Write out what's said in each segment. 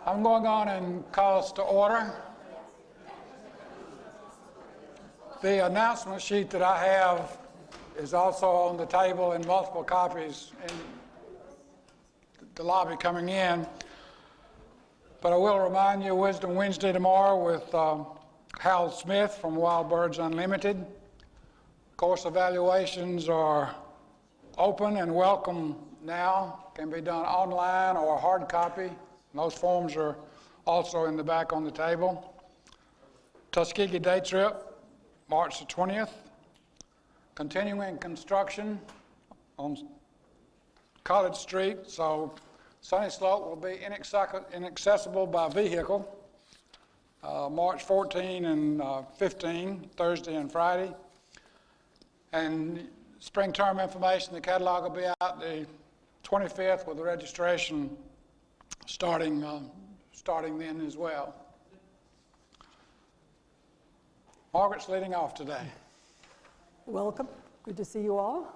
I'm going on and call us to order. The announcement sheet that I have is also on the table in multiple copies in the lobby coming in. But I will remind you, Wisdom Wednesday tomorrow with Hal Smith from Wild Birds Unlimited. Course evaluations are open and welcome now. Can be done online or hard copy. Those forms are also in the back on the table. Tuskegee Day Trip, March the 20th. Continuing construction on College Street, so Sunny Slope will be inaccessible by vehicle. March 14 and 15, Thursday and Friday. And spring term information, the catalog will be out the 25th with the registration starting then as well. Margaret's leading off today. Welcome. Good to see you all.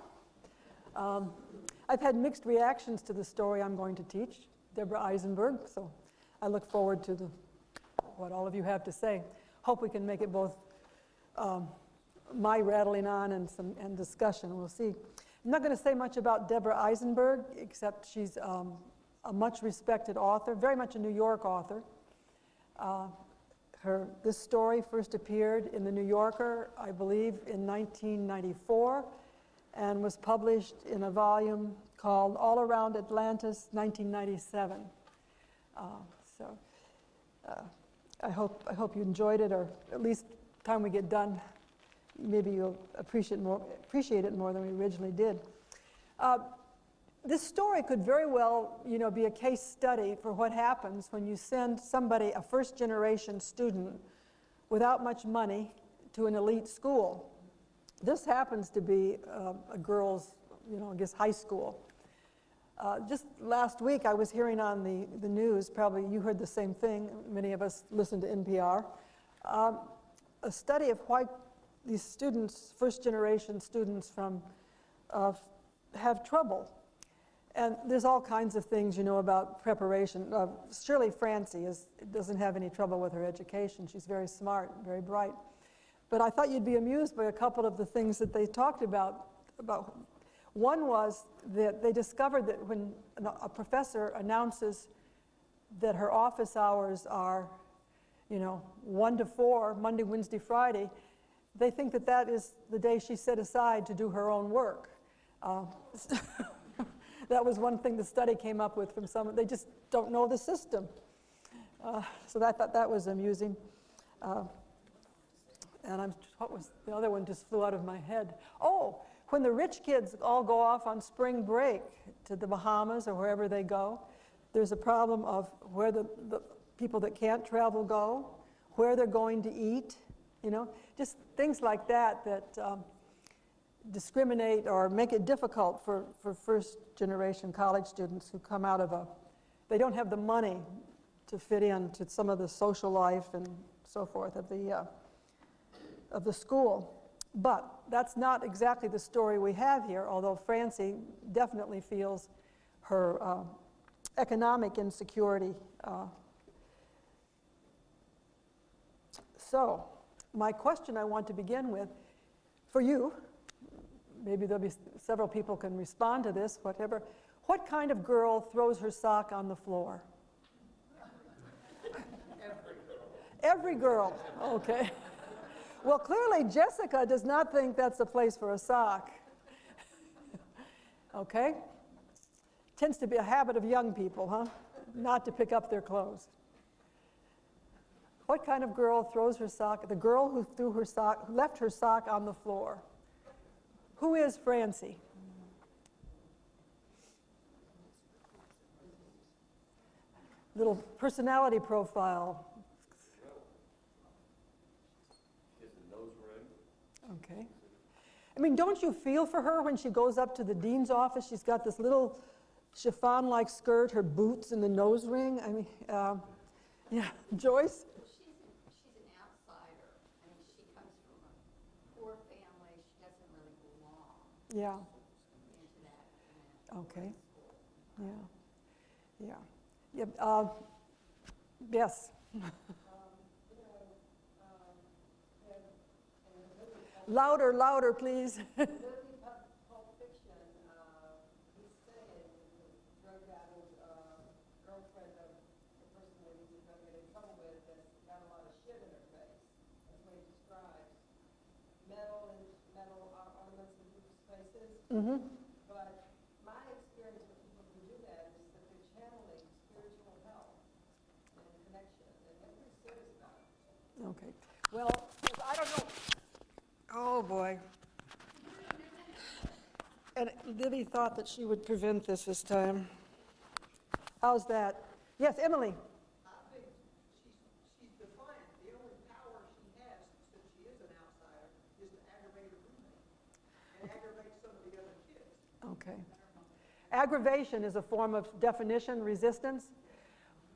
I've had mixed reactions to the story I'm going to teach, Deborah Eisenberg, so I look forward to what all of you have to say. Hope we can make it both my rattling on and discussion. We'll see. I'm not going to say much about Deborah Eisenberg, except she's a much respected author, very much a New York author. This story first appeared in the New Yorker, I believe, in 1994, and was published in a volume called All Around Atlantis, 1997. I hope you enjoyed it, or at least time we get done, maybe you'll appreciate it more than we originally did. This story could very well, be a case study for what happens when you send somebody, a first-generation student, without much money to an elite school. This happens to be a girl's, I guess, high school. Just last week, I was hearing on the news, probably you heard the same thing, many of us listen to NPR, a study of why these students, first-generation students have trouble. And there's all kinds of things, about preparation. Shirley Francie doesn't have any trouble with her education. She's very smart, very bright. But I thought you'd be amused by a couple of the things that they talked about. One was that they discovered that when a professor announces that her office hours are, 1 to 4, Monday, Wednesday, Friday, they think that that is the day she set aside to do her own work. That was one thing the study came up with from some. They just don't know the system. So I thought that was amusing. And what was the other one? Just flew out of my head. Oh, when the rich kids all go off on spring break to the Bahamas or wherever they go, there's a problem of where the people that can't travel go, where they're going to eat, just things like that discriminate or make it difficult for first-generation college students who come out of they don't have the money to fit into some of the social life and so forth of the school. But that's not exactly the story we have here, although Francie definitely feels her economic insecurity. So my question I want to begin with, for you, maybe there'll be several people can respond to this, whatever. What kind of girl throws her sock on the floor? Every girl. Okay. Well, clearly Jessica does not think that's a place for a sock. Okay? Tends to be a habit of young people, huh? Not to pick up their clothes. What kind of girl throws her sock? The girl who left her sock on the floor. Who is Francie? Little personality profile. Okay. I mean, don't you feel for her when she goes up to the dean's office? She's got this little chiffon-like skirt, her boots, and the nose ring. I mean, yeah, Joyce? She's an outsider. I mean, she comes from a poor family. She doesn't really belong Yeah. into that Okay. Yeah, yeah. Yes. Louder, louder, please. Movie Pulp Fiction, he's saying the drug-addled girlfriend of the person that he's going to get in trouble with that's got a lot of shit in her face. That's what he describes. Metal ornaments in people's faces. Mm-hmm. But my experience with people who do that is that they're channeling spiritual help and connection, and they're pretty serious about it. Okay. Well, I don't know. Oh, boy. And Libby thought that she would prevent this time. How's that? Yes, Emily. I think she's defiant. The only power she has, since she is an outsider, is to aggravate her roommate and aggravate some of the other kids. Okay. Aggravation is a form of definition, resistance.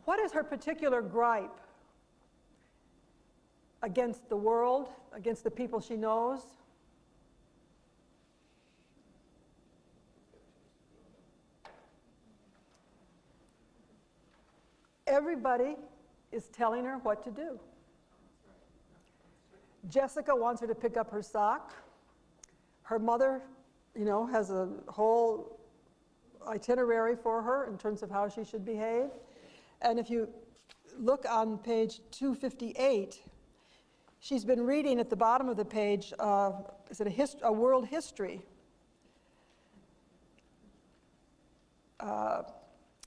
What is her particular gripe against the world, against the people she knows? Everybody is telling her what to do. Jessica wants her to pick up her sock. Her mother, has a whole itinerary for her in terms of how she should behave. And if you look on page 258, she's been reading at the bottom of the page, is it a world history?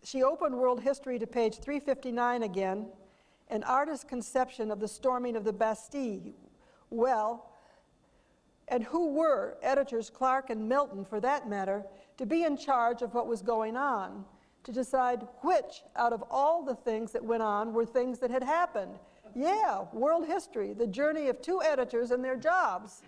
She opened world history to page 359 again, an artist's conception of the storming of the Bastille. Well, and who were editors Clark and Milton, for that matter, to be in charge of what was going on, to decide which out of all the things that went on were things that had happened. Yeah, world history, the journey of two editors and their jobs.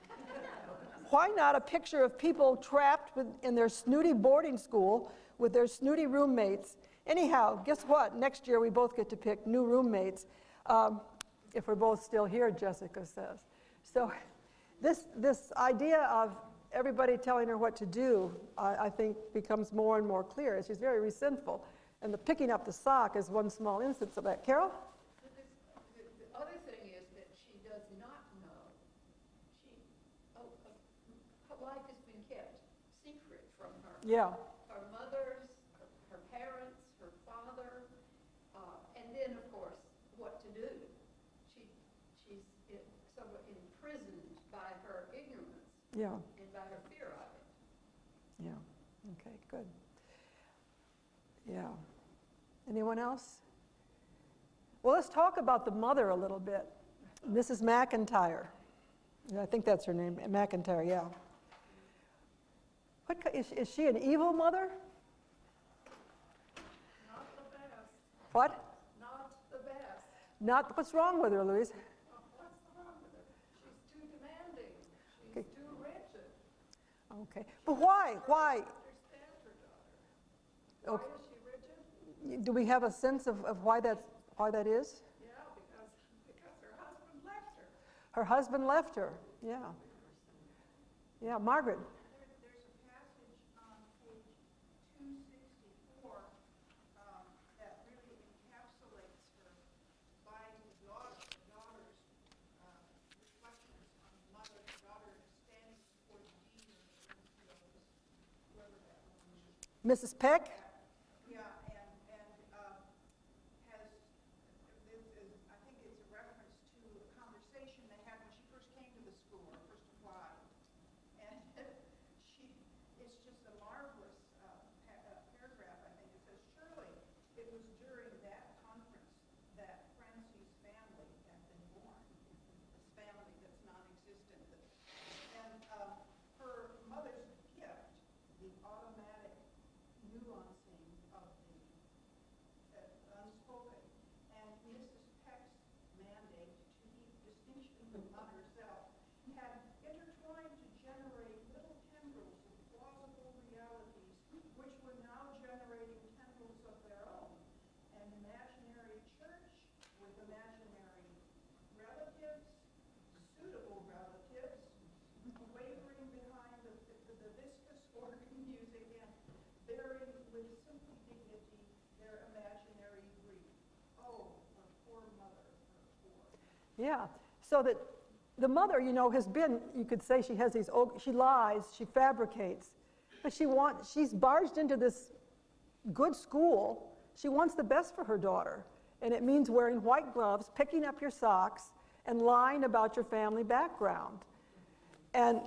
Why not a picture of people trapped in their snooty boarding school with their snooty roommates? Anyhow, guess what? Next year we both get to pick new roommates, if we're both still here, Jessica says. So this idea of everybody telling her what to do, I think becomes more and more clear. She's very resentful. And the picking up the sock is one small instance of that. Carol? The other thing is that she does not know. Her life has been kept secret from her. Yeah. Her mother's, her parents, her father, and then, of course, what to do. She's somewhat imprisoned by her ignorance. Yeah. And by her fear of it. Yeah. Okay, good. Yeah. Anyone else? Well, let's talk about the mother a little bit. Mrs. McIntyre. I think that's her name, McIntyre, yeah. Is she an evil mother? Not the best. What? Not the best. What's wrong with her, Louise? What's wrong with her? She's too demanding. She's Okay. too rigid. Okay. But why? Why? Understand her daughter. Okay. Why is she rigid? Do we have a sense of why that is? Yeah, because her husband left her. Her husband left her. Yeah. Yeah, Margaret. There's a passage on page 264 that really encapsulates her by the daughter's reflections on the mother and daughter standing before the dean or whoever that was. Mrs. Peck? Yeah, and has, I think it's a reference to a conversation they had when she first came to the school, or first applied. And it's just a marvelous paragraph, I think. It says, surely it was during that conference that Francie's family had been born, this family that's non-existent. And her mother's gift, the automatic nuance Yeah, so that the mother, you know, has been, you could say she has these, she lies, she fabricates, but she's barged into this good school. She wants the best for her daughter, and it means wearing white gloves, picking up your socks, and lying about your family background. And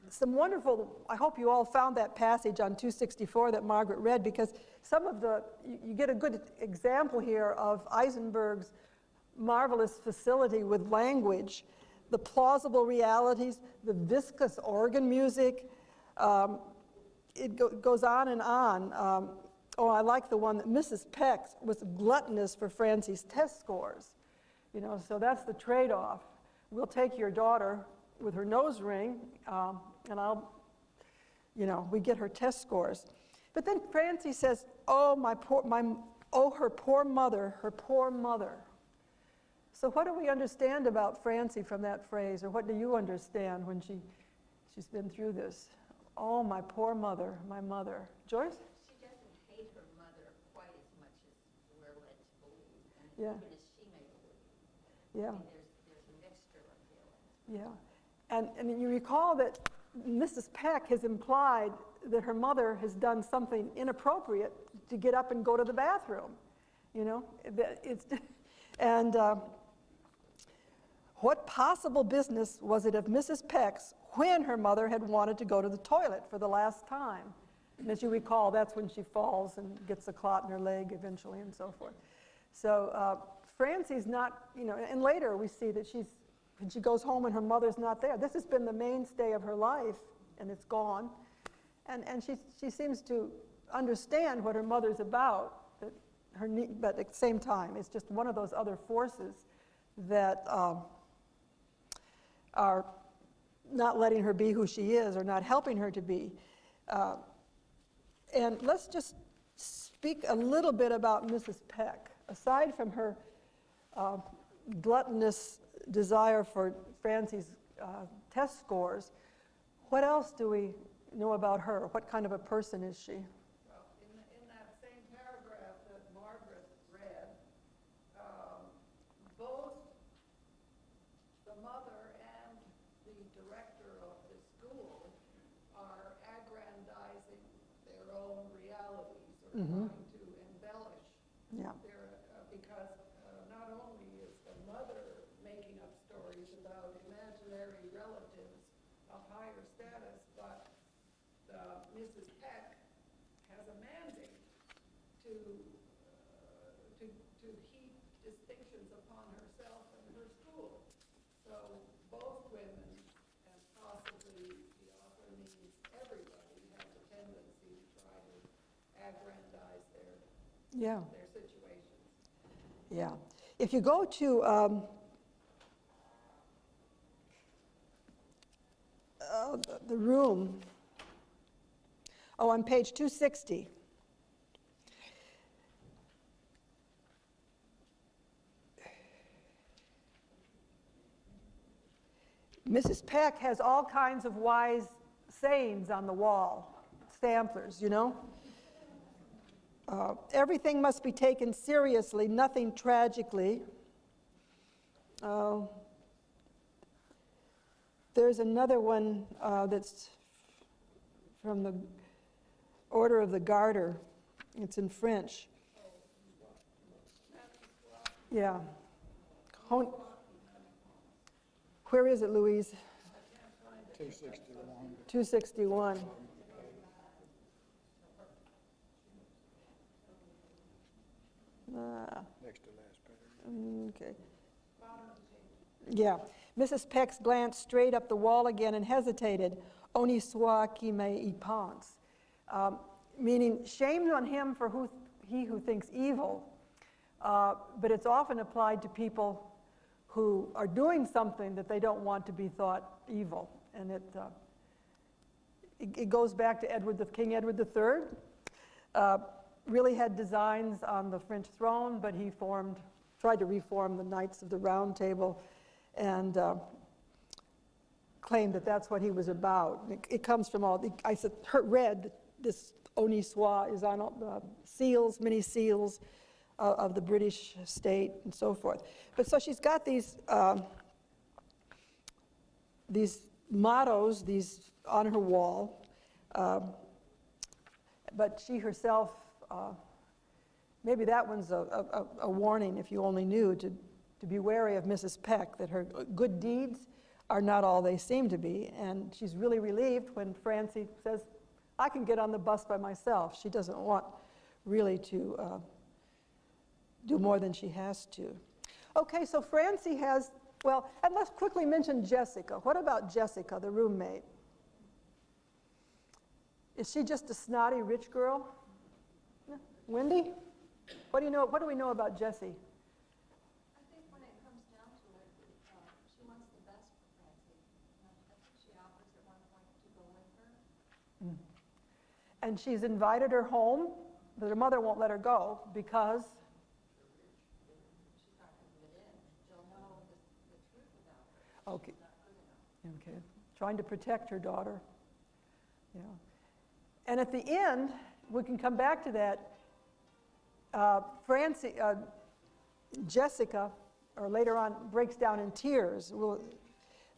some wonderful, I hope you all found that passage on 264 that Margaret read, because some of you get a good example here of Eisenberg's marvelous facility with language, the plausible realities, the viscous organ music. It goes on and on. Oh, I like the one that Mrs. Peck was gluttonous for Francie's test scores. You know, so that's the trade-off. We'll take your daughter with her nose ring, and we get her test scores. But then Francie says, oh, her poor mother, her poor mother. So what do we understand about Francie from that phrase, or what do you understand when she's been through this? Oh, my poor mother, my mother. Joyce? She doesn't hate her mother quite as much as we're led to believe, and Yeah. even as she may believe. Yeah. I mean, there's a mixture of feelings. Yeah. And you recall that Mrs. Peck has implied that her mother has done something inappropriate to get up and go to the bathroom. You know, what possible business was it of Mrs. Peck's when her mother had wanted to go to the toilet for the last time? And as you recall, that's when she falls and gets a clot in her leg eventually and so forth. So Francie's not, you know, and later we see that when she goes home and her mother's not there. This has been the mainstay of her life, and it's gone. And she seems to understand what her mother's about, but at the same time, it's just one of those other forces that are not letting her be who she is or not helping her to be. And let's just speak a little bit about Mrs. Peck. Aside from her gluttonous desire for Francie's test scores, what else do we know about her? What kind of a person is she? Well, in that same paragraph that Margaret read, both the mother and the director of the school are aggrandizing their own realities or trying to embellish Yeah. their, because not only is the mother making up stories about imaginary relatives of higher status, but Mrs. Peck has a mandate to heap distinctions upon herself and her school. So both women, and possibly the author means everybody, have a tendency to try to aggrandize Yeah. their situations. Yeah. If you go to the room, on page 260, Mrs. Peck has all kinds of wise sayings on the wall, samplers, you know. Everything must be taken seriously, nothing tragically. There's another one that's from the Order of the Garter. It's in French. Yeah. Where is it, Louise? 261. 261. Next to last paragraph. Okay. Yeah. Mrs. Peck's glanced straight up the wall again and hesitated. Honi soit qui me y pense. Meaning, shame on him for he who thinks evil. But it's often applied to people who are doing something that they don't want to be thought evil. And it goes back to King Edward III. Really had designs on the French throne, but he tried to reform the Knights of the Round Table and claimed that that's what he was about. It comes from I read this honi soit is on seals, many seals, of the British state and so forth. But so she's got these mottos, these on her wall, but she herself, maybe that one's a warning, if you only knew, to be wary of Mrs. Peck, that her good deeds are not all they seem to be. And she's really relieved when Francie says, I can get on the bus by myself. She doesn't want really to do more than she has to. Okay, so Francie has, well, and let's quickly mention Jessica. What about Jessica, the roommate? Is she just a snotty rich girl? Wendy? What do we know about Jessie? I think when it comes down to it, she wants the best for Francie. I think she offers at one point to go with her. And she's invited her home, but her mother won't let her go because She's not going to fit in. She'll know the truth about her. okay, She's not good enough. okay, trying to protect her daughter. Yeah, and at the end, we can come back to that. Jessica, or later on, breaks down in tears.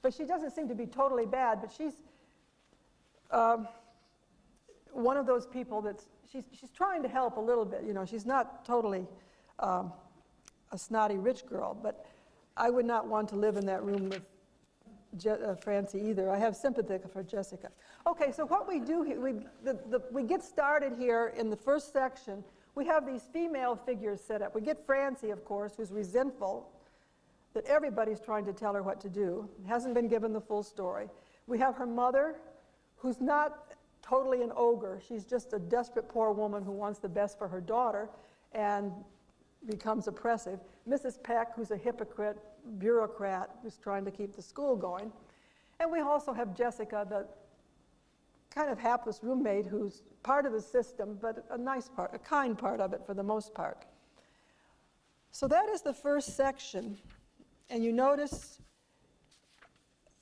But she doesn't seem to be totally bad. But she's one of those people that's she's trying to help a little bit. You know, she's not totally a snotty rich girl. But I would not want to live in that room with Francie either. I have sympathy for Jessica. Okay, so what we do here, we get started here in the first section. We have these female figures set up. We get Francie, of course, who's resentful that everybody's trying to tell her what to do. Hasn't been given the full story. We have her mother, who's not totally an ogre. She's just a desperate poor woman who wants the best for her daughter and becomes oppressive. Mrs. Peck, who's a hypocrite, bureaucrat, who's trying to keep the school going. And we also have Jessica, the kind of hapless roommate who's part of the system, but a nice part, a kind part of it for the most part. So that is the first section. And you notice,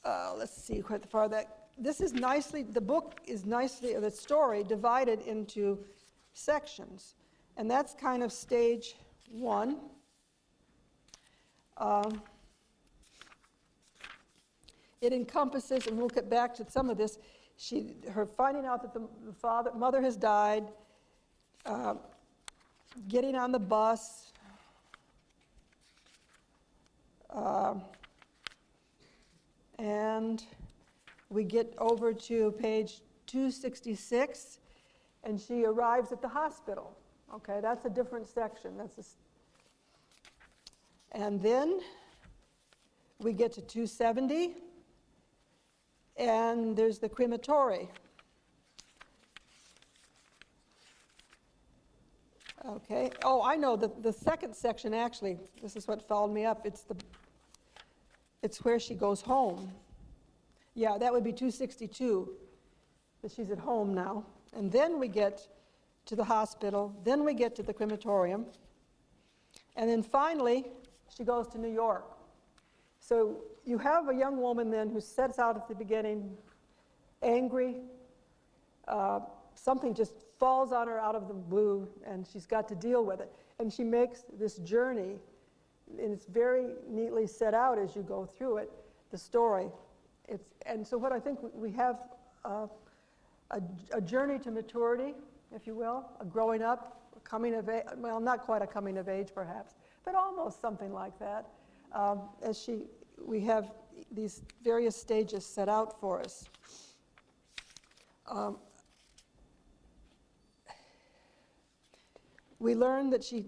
let's see how far that, this is nicely, the book is nicely, the story divided into sections. And that's kind of stage one. It encompasses, and we'll get back to some of this, her finding out that the mother has died, getting on the bus, and we get over to page 266, and she arrives at the hospital. Okay, that's a different section. And then we get to 270. And there's the crematory. Okay. Oh, I know. The second section, actually, this is what followed me up. It's where she goes home. Yeah, that would be 262, that she's at home now. And then we get to the hospital. Then we get to the crematorium. And then finally, she goes to New York. So you have a young woman then who sets out at the beginning angry. Something just falls on her out of the blue, and she's got to deal with it. And she makes this journey, and it's very neatly set out as you go through it, the story. And so what I think we have a journey to maturity, if you will, a growing up, a coming of age, well, not quite a coming of age perhaps, but almost something like that. We have these various stages set out for us. We learn that she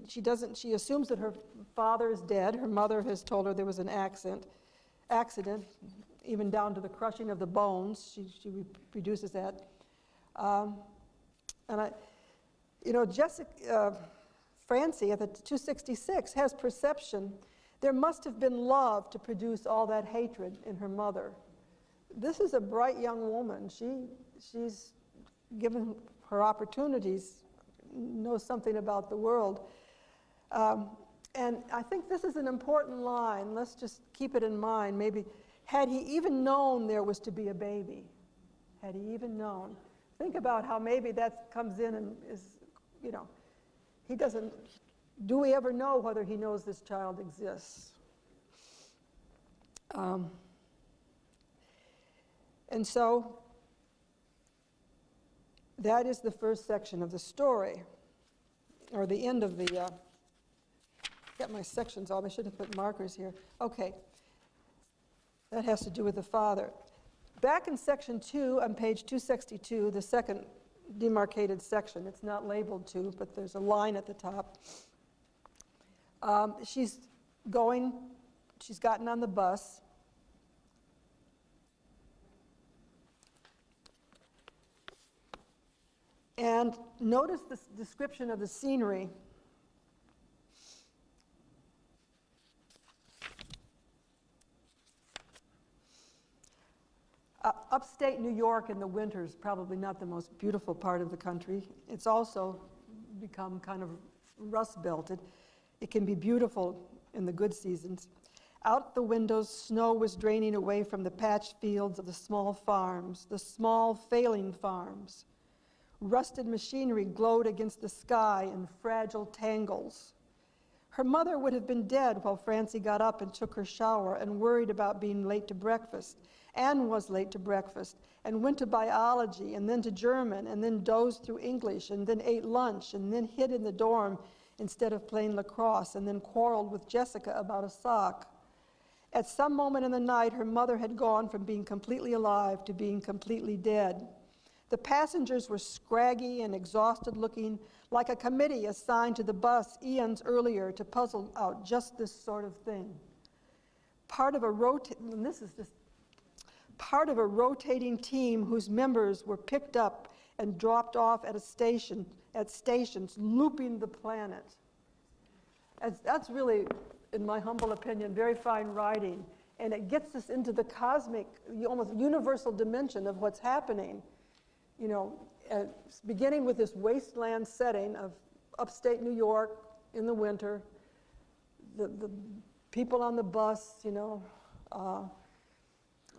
assumes that her father is dead. Her mother has told her there was an accident, even down to the crushing of the bones. She reproduces that. Francie at the 266 has perception. There must have been love to produce all that hatred in her mother. This is a bright young woman. She's given her opportunities, knows something about the world. And I think this is an important line. Let's just keep it in mind. Maybe, had he even known there was to be a baby? Had he even known? Think about how maybe that comes in and is, he doesn't, Do we ever know whether he knows this child exists? And so that is the first section of the story, or the end of the, got my sections off, I should have put markers here. Okay, that has to do with the father. Back in section 2 on page 262, the second demarcated section, it's not labeled 2, but there's a line at the top. She's gotten on the bus. And notice the description of the scenery. Upstate New York in the winter is probably not the most beautiful part of the country. It's also become kind of rust-belted. It can be beautiful in the good seasons. Out the windows, snow was draining away from the patched fields of the small farms, the small failing farms. Rusted machinery glowed against the sky in fragile tangles. Her mother would have been dead while Francie got up and took her shower and worried about being late to breakfast. Anne was late to breakfast and went to biology and then to German and then dozed through English and then ate lunch and then hid in the dorm instead of playing lacrosse and then quarreled with Jessica about a sock. At some moment in the night, her mother had gone from being completely alive to being completely dead. The passengers were scraggy and exhausted looking, like a committee assigned to the bus eons earlier to puzzle out just this sort of thing. Part of a rotating team whose members were picked up and dropped off at stations looping the planet. That's really, in my humble opinion, very fine writing, and it gets us into the cosmic, almost universal dimension of what's happening. You know, beginning with this wasteland setting of upstate New York in the winter, the people on the bus, you know,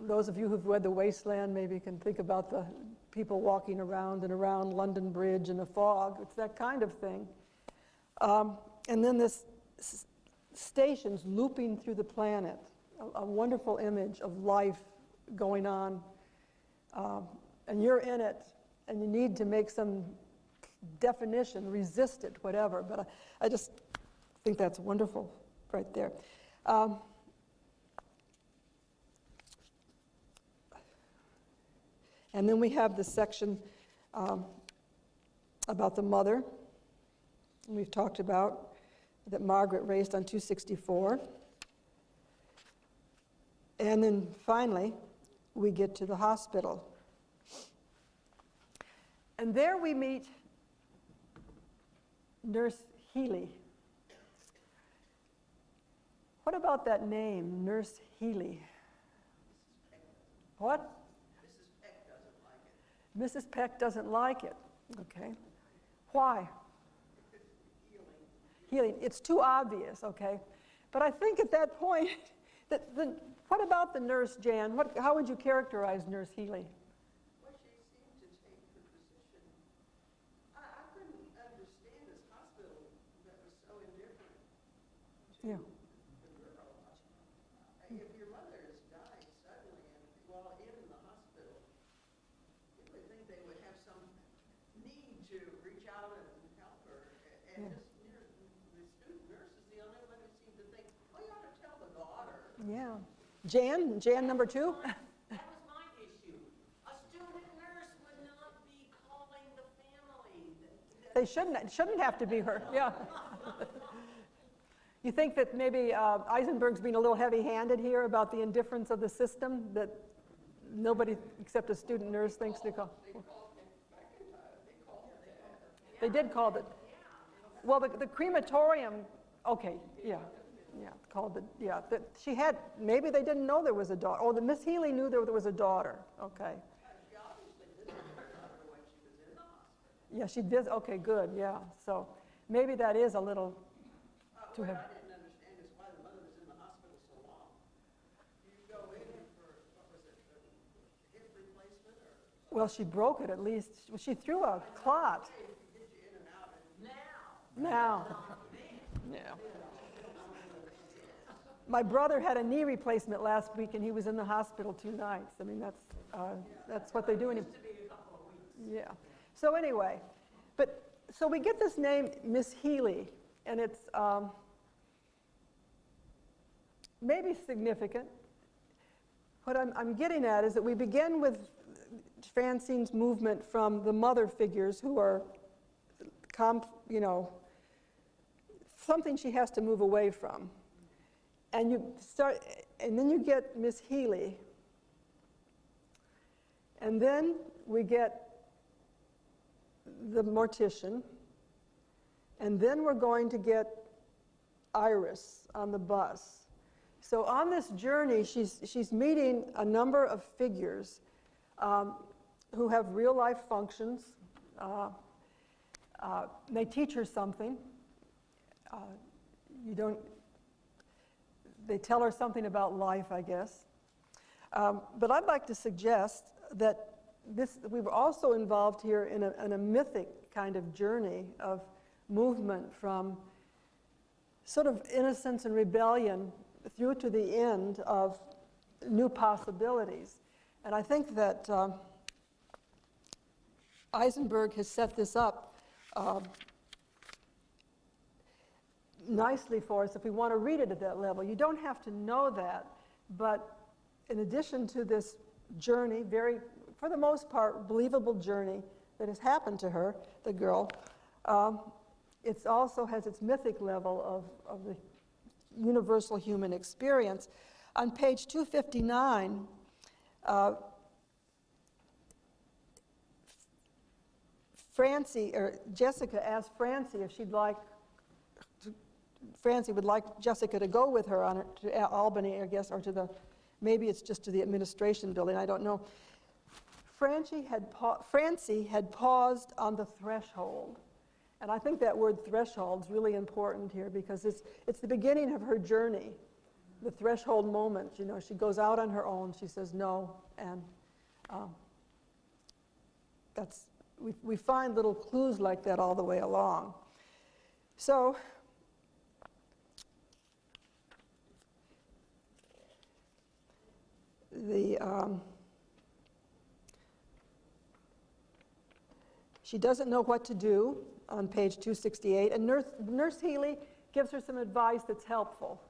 those of you who've read The Wasteland maybe can think about the people walking around and around London Bridge in the fog. It's that kind of thing. And then this stations looping through the planet, a wonderful image of life going on. And you're in it, and you need to make some definition, resist it, whatever. But I just think that's wonderful right there. And then we have the section about the mother. We've talked about that Margaret raised on 264. And then finally, we get to the hospital. And there we meet Nurse Healy. What about that name, Nurse Healy? What? Mrs. Peck doesn't like it. Okay. Why? Healing. It's too obvious, okay? But I think at that point, what about the nurse, Jan? How would you characterize Nurse Healy? Well, she seemed to take her position. I couldn't understand this hospital that was so indifferent to Yeah. the girl. If your mother has died suddenly and while in the hospital, you would think they would have some need to reach out and help her. And Yeah. the student nurse is the only one who seemed to think, oh, you ought to tell the daughter. Yeah. Jan number 2? That was my issue. A student nurse would not be calling the family. They shouldn't have to be her, yeah. You think that maybe Eisenberg's being a little heavy-handed here about the indifference of the system, that nobody except a student nurse thinks to call? They did call it. Well, the crematorium, okay, yeah, called it, yeah. She had, maybe they didn't know there was a daughter. Oh, the Miss Healy knew there was a daughter, okay. She obviously didn't know her daughter when she was in the hospital. Yeah, she did, okay, good, yeah. So maybe that is a little to have. What I didn't understand is why the mother was in the hospital so long. You go in for, what was it, a hip replacement or? Well, she broke it at least. She threw a clot. Get you in and out and Now. Yeah. My brother had a knee replacement last week, and he was in the hospital 2 nights. I mean, that's what they do. Yeah. So anyway, so we get this name, Miss Healy, and it's maybe significant. What I'm getting at is that we begin with Francine's movement from the mother figures who are, something she has to move away from. And then you get Miss Healy. And then we get the mortician. And then we're going to get Iris on the bus. So on this journey, she's meeting a number of figures who have real-life functions. They teach her something. They tell her something about life, I guess. But I'd like to suggest that we were also involved here in a mythic kind of journey of movement from sort of innocence and rebellion through to the end of new possibilities. And I think that Eisenberg has set this up nicely for us if we want to read it at that level. You don't have to know that, but in addition to this journey, for the most part, believable journey that has happened to her, the girl, it also has its mythic level of the universal human experience. On page 259, Jessica asked Francie if Francie would like Jessica to go with her to Albany, I guess, or maybe it's just to the administration building, I don't know. Francie had paused on the threshold. And I think that word threshold is really important here because it's the beginning of her journey, the threshold moment. She goes out on her own, she says no, and we find little clues like that all the way along. So, she doesn't know what to do on page 268, and Nurse Healy gives her some advice that's helpful.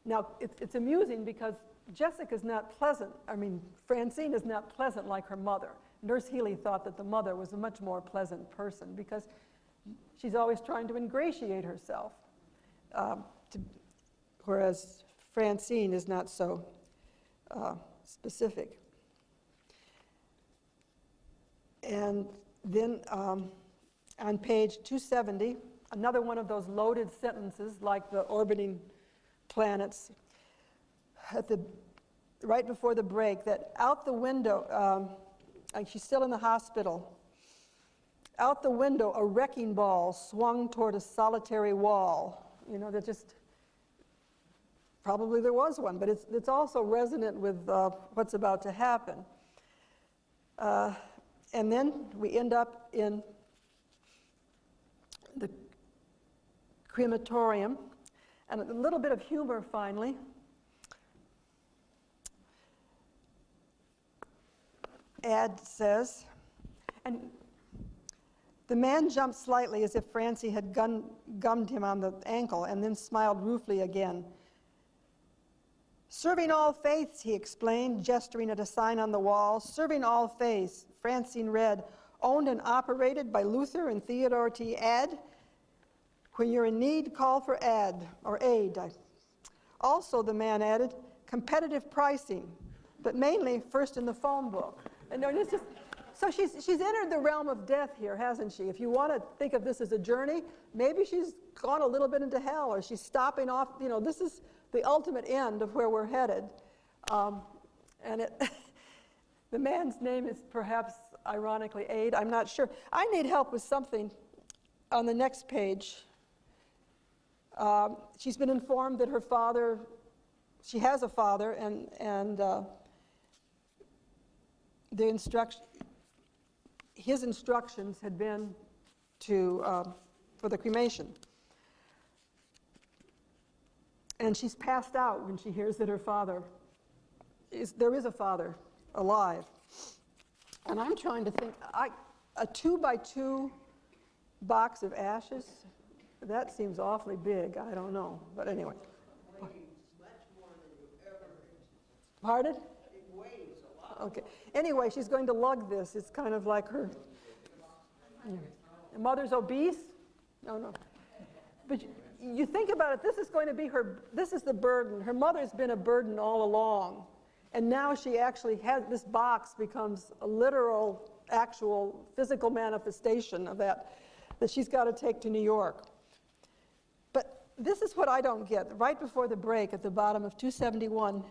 Now, it's amusing because Jessica's not pleasant. Francine is not pleasant like her mother. Nurse Healy thought that the mother was a much more pleasant person because she's always trying to ingratiate herself, whereas Francine is not so specific. And then on page 270, another one of those loaded sentences like the orbiting planets, right before the break, that out the window, she's still in the hospital, out the window a wrecking ball swung toward a solitary wall. That just, probably there was one, but it's also resonant with what's about to happen. And then we end up in the crematorium, and a little bit of humor finally. Ad says, and the man jumped slightly as if Francie had gummed him on the ankle and then smiled ruefully again. Serving all faiths, he explained, gesturing at a sign on the wall. Serving all faiths, Francine read, owned and operated by Luther and Theodore T. Ad. When you're in need, call for Ad, or aid. Also, the man added, competitive pricing, but mainly first in the phone book. And it's just, so she's entered the realm of death here, hasn't she? If you want to think of this as a journey, maybe she's gone a little bit into hell, or she's stopping off. This is the ultimate end of where we're headed. And the man's name is perhaps, ironically, Aid. I'm not sure. I need help with something on the next page. She's been informed that her father, she has a father, and his instructions had been for the cremation. And she's passed out when she hears that her father there is a father alive. And I'm trying to think, a 2x2 box of ashes, that seems awfully big. I don't know, but anyway. Much more than you ever. Pardon? It weighs a lot. Okay. Anyway, she's going to lug this. It's kind of like her. Yeah. The mother's obese? No. But you think about it, this is going to be this is the burden. Her mother's been a burden all along. And now she actually has, this box becomes a literal, actual, physical manifestation of that she's got to take to New York. But this is what I don't get. Right before the break at the bottom of 271,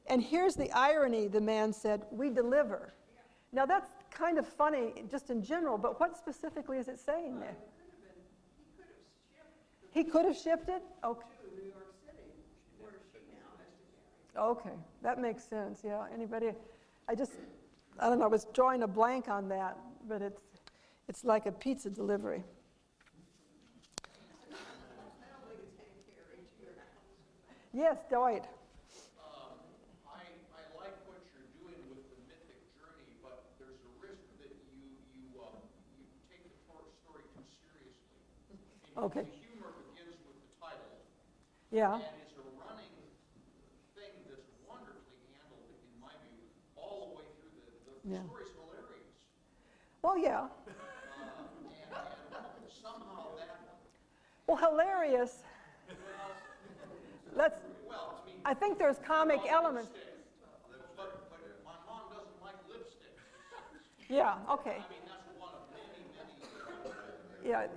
and here's the irony, the man said, "We deliver." Now that's kind of funny just in general, but what specifically is it saying there? He could have shifted? Okay. To New York City, where she now has to carry. Okay, that makes sense, yeah. Anybody, I don't know, I was drawing a blank on that, but it's like a pizza delivery. I don't think it's hand carried to your house. Yes, Dwight. I like what you're doing with the mythic journey, but there's a risk that you take the story too seriously. Okay. The humor begins with the title, Yeah, and it's a running thing that's wonderfully handled, in my view, all the way through the Yeah. story's hilarious. well, yeah. And somehow that, Well, hilarious. Let's, well, I mean, I think there's comic elements. but my mom doesn't like lipstick. Yeah, okay. I mean, that's one of many, Yeah,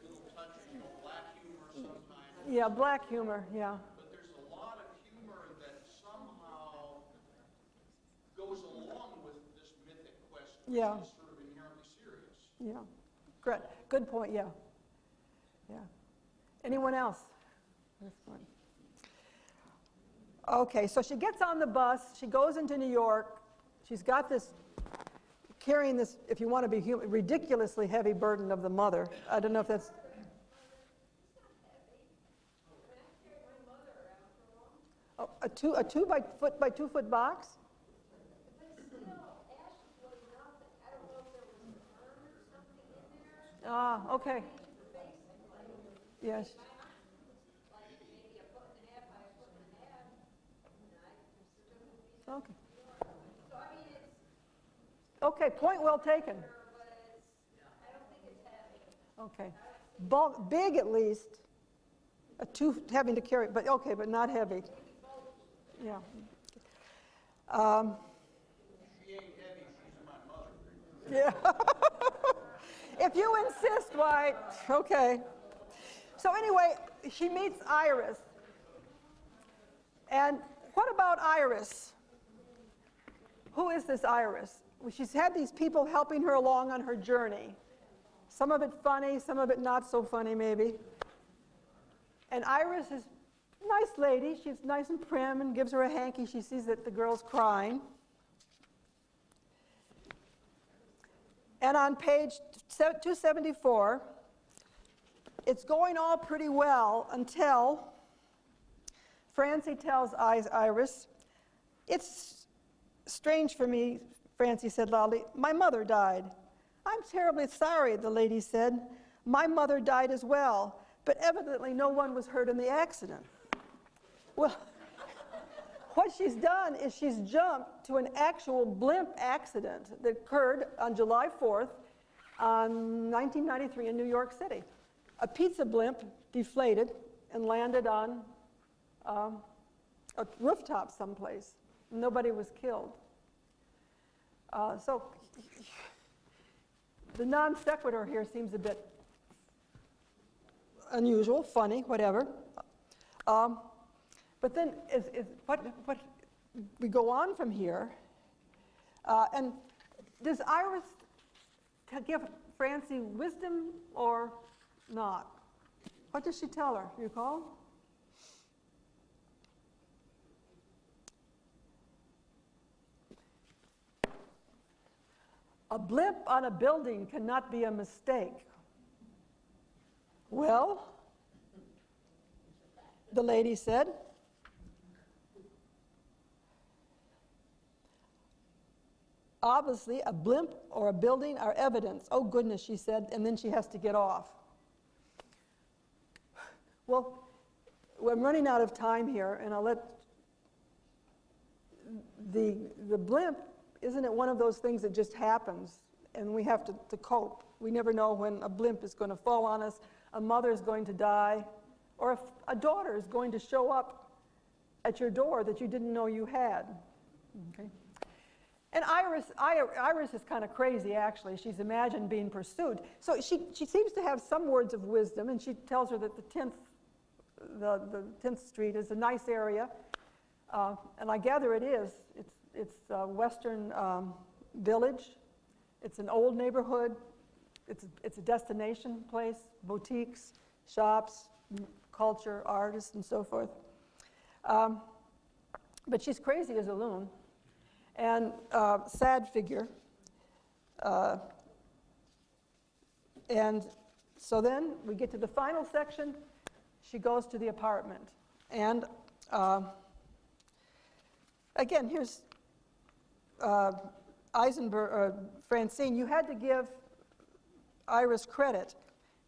little touches of black humor sometimes. yeah, black humor, yeah. But there's a lot of humor that somehow goes along with this mythic quest, which Yeah. is sort of inherently serious. Yeah, great, good point, yeah. Yeah. Anyone else? This one. Okay, so she gets on the bus, she goes into New York, she's got this, carrying this, if you want to be human, ridiculously heavy burden of the mother. I don't know if that's... Oh, a 2 by 2 foot box? Ah, okay. Yes. Okay. Okay, point well taken. Okay. Bulk, big at least. Having to carry, but okay, but not heavy. Yeah. She ain't heavy, she's my mother. Yeah. If you insist, Dwight. Okay. So anyway, she meets Iris. And what about Iris? Who is this Iris? Well, she's had these people helping her along on her journey. Some of it funny, some of it not so funny maybe. And Iris is a nice lady. She's nice and prim and gives her a hanky. She sees that the girl's crying. And on page 274, it's going all pretty well until Francie tells Iris, "It's strange for me," Francie said loudly, "my mother died." "I'm terribly sorry," the lady said. "My mother died as well, but evidently no one was hurt in the accident." Well, what she's done is she's jumped to an actual blimp accident that occurred on July 4th, 1993 in New York City. A pizza blimp deflated and landed on a rooftop someplace. Nobody was killed. So the non sequitur here seems a bit unusual, funny, whatever. But then what we go on from here, and does Iris give Francie wisdom or not? What does she tell her? You recall? A blimp on a building cannot be a mistake. Well, the lady said. Obviously, a blimp or a building are evidence. Oh, goodness, she said, and then she has to get off. Well, I'm running out of time here, and I'll let the blimp, isn't it one of those things that just happens, and we have to cope. We never know when a blimp is going to fall on us, a mother is going to die, or if a daughter is going to show up at your door that you didn't know you had. Okay? And Iris is kind of crazy, actually. She's imagined being pursued. So she seems to have some words of wisdom, and she tells her that the 10th Street is a nice area, and I gather it is. It's a Western Village. It's an old neighborhood. It's a destination place, boutiques, shops, culture, artists, and so forth. But she's crazy as a loon, and sad figure. And so then we get to the final section. She goes to the apartment. And again, here's Francine. You had to give Iris credit.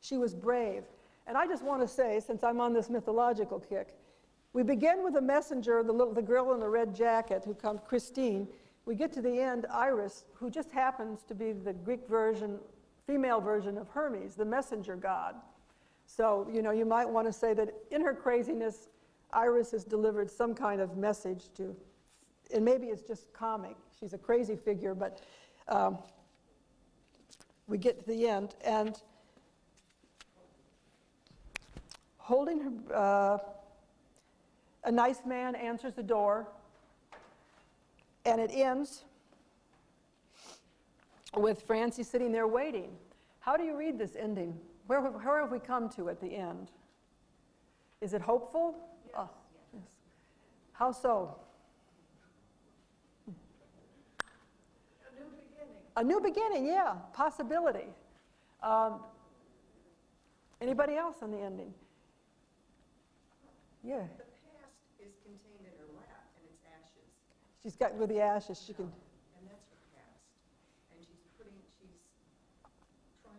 She was brave. And I just want to say, since I'm on this mythological kick, we begin with the messenger, the girl in the red jacket who comes, Christine. We get to the end, Iris, who just happens to be the Greek version, female version of Hermes, the messenger god. So, you know, you might want to say that in her craziness, Iris has delivered some kind of message to, and maybe it's just comic. She's a crazy figure, but we get to the end, and holding her, a nice man answers the door, and it ends with Francie sitting there waiting. How do you read this ending? Where have we come to at the end? Is it hopeful? Yes. Oh, yes. How so? A new beginning. A new beginning, yeah, possibility. Anybody else on the ending? Yeah. The past is contained in her lap, and it's ashes. She's got with the ashes. She can. And that's her past. And she's trying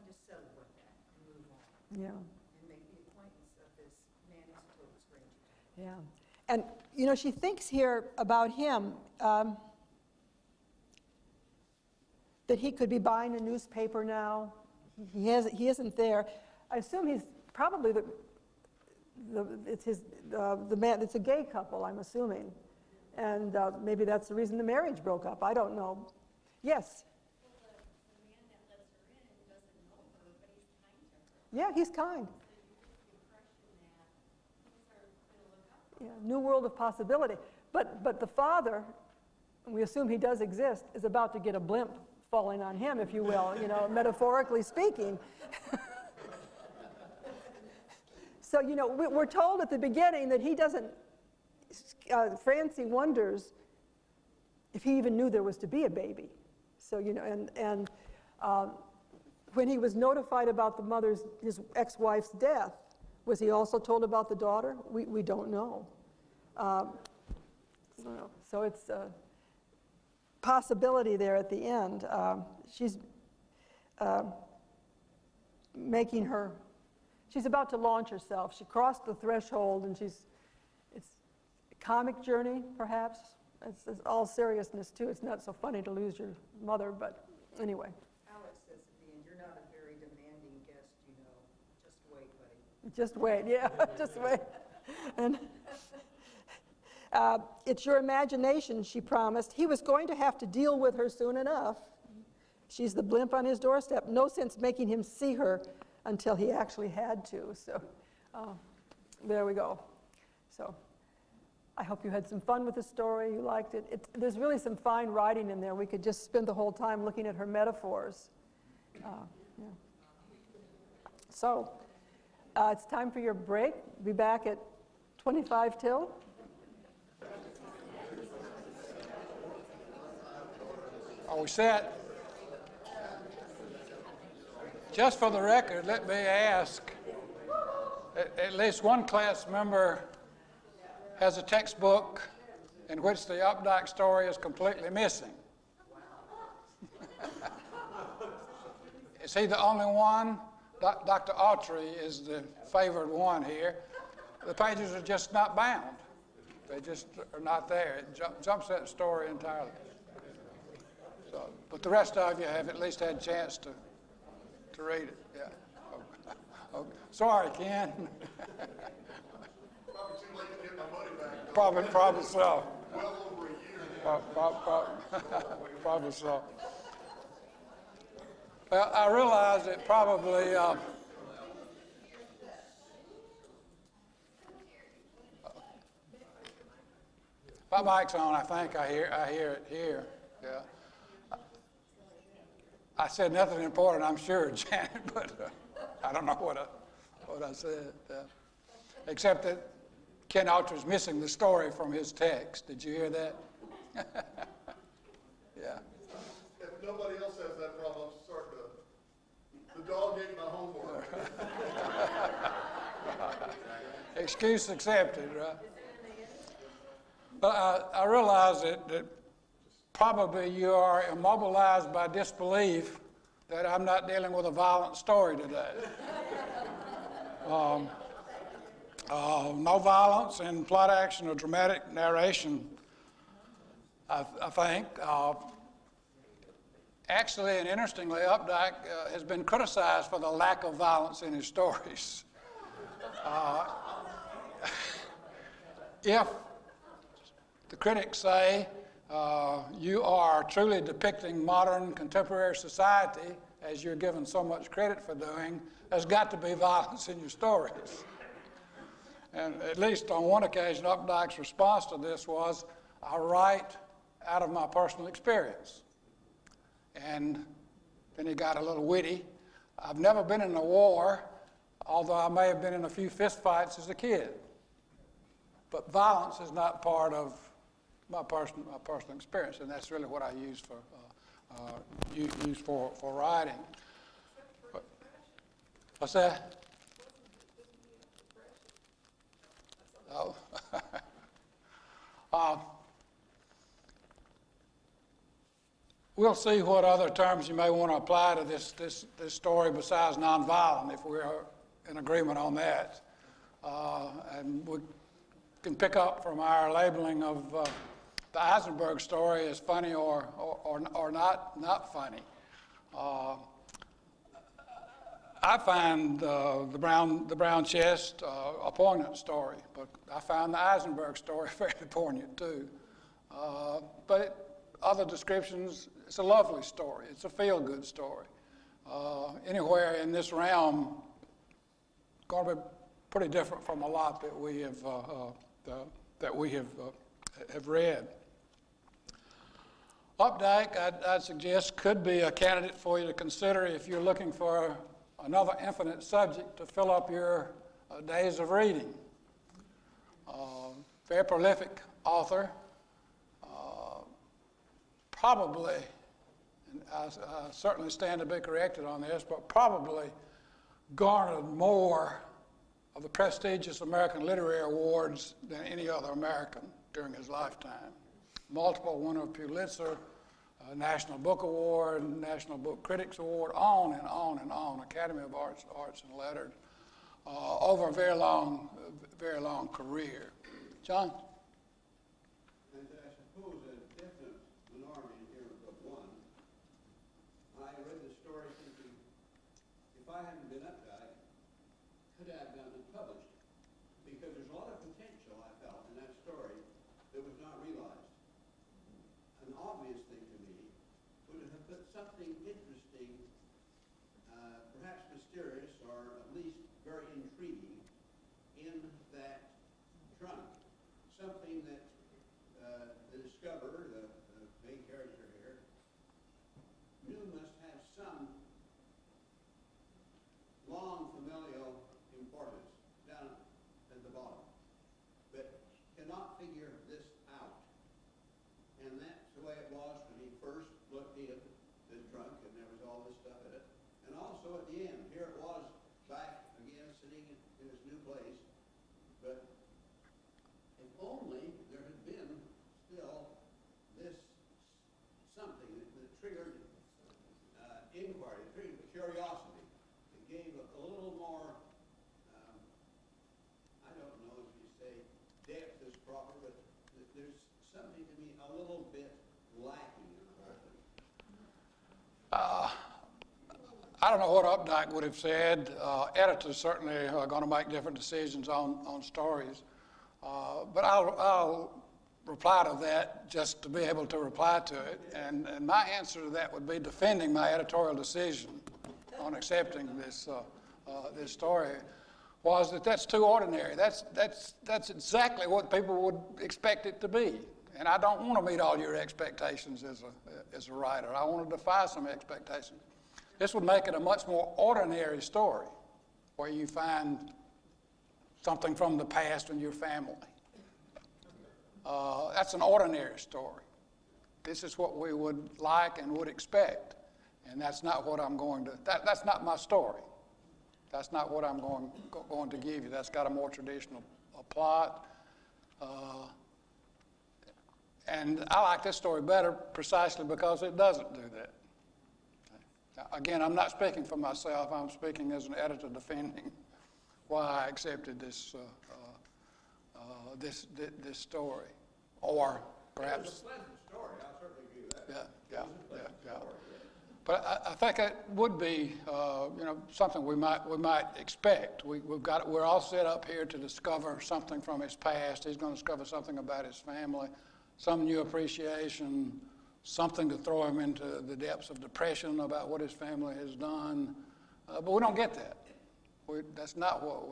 to settle with that and move on. Yeah. And make the acquaintance of this man who's a total stranger. Yeah. And, you know, she thinks here about him that he could be buying a newspaper now. He isn't there. I assume he's probably the man. It's a gay couple, I'm assuming. And maybe that's the reason the marriage broke up. I don't know. Yes? Well, the man that lets her in doesn't know her, but he's kind to her. Yeah, he's kind. So you get the impression that things are going to look up. Yeah, new world of possibility. But the father, and we assume he does exist, is about to get a blimp falling on him, if you will, you know, metaphorically speaking. So, you know, we're told at the beginning that he doesn't, Francie wonders if he even knew there was to be a baby. So, you know, and when he was notified about his ex-wife's death, was he also told about the daughter? We don't know. So it's a possibility there at the end. She's she's about to launch herself. She crossed the threshold, and it's a comic journey, perhaps. It's all seriousness, too. It's not so funny to lose your mother, but anyway. Alex says at the end, you're not a very demanding guest, you know. Just wait, buddy. Just wait, yeah, just wait. And it's your imagination, she promised. He was going to have to deal with her soon enough. She's the blimp on his doorstep. No sense making him see her until he actually had to. So there we go. So I hope you had some fun with the story. You liked it. There's really some fine writing in there. We could just spend the whole time looking at her metaphors. Yeah. So it's time for your break. Be back at 25 till. Are we set? Just for the record, let me ask, at least one class member has a textbook in which the Updike story is completely missing. Is he the only one? Dr. Autry is the favored one here. The pages are just not bound. They just are not there. It jumps that story entirely. So, but the rest of you have at least had a chance to read it. Yeah. Okay. Sorry, Ken. Probably too late to get my money back. though. Probably so. Well over a year. Probably so. Well, I realize that probably my mic's on. I think I hear it here. Yeah. I said nothing important, I'm sure, Janet, but I don't know what I said. Except that Ken Autry's missing the story from his text. Did you hear that? Yeah. If nobody else has that problem, I'm starting to, the dog ate my homework. Excuse accepted, right? But I realize that probably you are immobilized by disbelief that I'm not dealing with a violent story today. No violence in plot action or dramatic narration, I think. Actually, and interestingly, Updike has been criticized for the lack of violence in his stories. If the critics say you are truly depicting modern contemporary society, as you're given so much credit for doing, there's got to be violence in your stories. And at least on one occasion, Updike's response to this was, I write out of my personal experience. And then he got a little witty. I've never been in a war, although I may have been in a few fistfights as a kid. But violence is not part of my personal experience, and that's really what I use for writing. What's that? Oh. We'll see what other terms you may want to apply to this story besides nonviolent, if we're in agreement on that. And we can pick up from our labeling of the Eisenberg story as funny or not funny. I find the brown chest a poignant story, but I found the Eisenberg story very poignant too. Other descriptions, it's a lovely story. It's a feel-good story. Anywhere in this realm, going to be pretty different from a lot that we have read. Updike, I'd suggest, could be a candidate for you to consider if you're looking for another infinite subject to fill up your days of reading. Very prolific author, probably, and I certainly stand to be corrected on this, but probably garnered more of the prestigious American Literary Awards than any other American during his lifetime. Multiple winner of Pulitzer, National Book Award, National Book Critics Award, on and on and on, Academy of Arts and Letters, over a very long career. John? And I suppose a definite minority here but one. I read the story thinking, if I hadn't been Updike, could I have done it published? Because there's a lot of potential, I felt, in that story that was not realized. An obvious thing to me would have put something interesting, perhaps mysterious, or at least very intriguing in that trunk. Something that the discoverer, the main character here, knew must have some long familial importance down at the bottom, but cannot figure this out. And that's the way it was when he first looked in the trunk, and there was all this stuff in it. And also at the end, here it was back again, sitting in his new place. But if only there had been still this something that triggered inquiry, triggered curiosity. It gave a little more, I don't know if you say depth is proper, but there's something to me a little bit lacking in the whole thing. I don't know what Updike would have said. Editors certainly are going to make different decisions on stories. But I'll reply to that just to be able to reply to it. And my answer to that would be defending my editorial decision on accepting this story was that that's too ordinary. That's exactly what people would expect it to be. And I don't want to meet all your expectations as a writer. I want to defy some expectations. This would make it a much more ordinary story where you find something from the past in your family. That's an ordinary story. This is what we would like and would expect. And that's not what I'm going to, that's not my story. That's not what I'm going to give you. That's got a more traditional plot. And I like this story better precisely because it doesn't do that. Again, I'm not speaking for myself. I'm speaking as an editor defending why I accepted this this story, or perhaps. It was a pleasant story. I'll certainly give you that. Yeah. But I think it would be, something we might expect. We're all set up here to discover something from his past. He's going to discover something about his family, some new appreciation, something to throw him into the depths of depression about what his family has done. But we don't get that. That's not what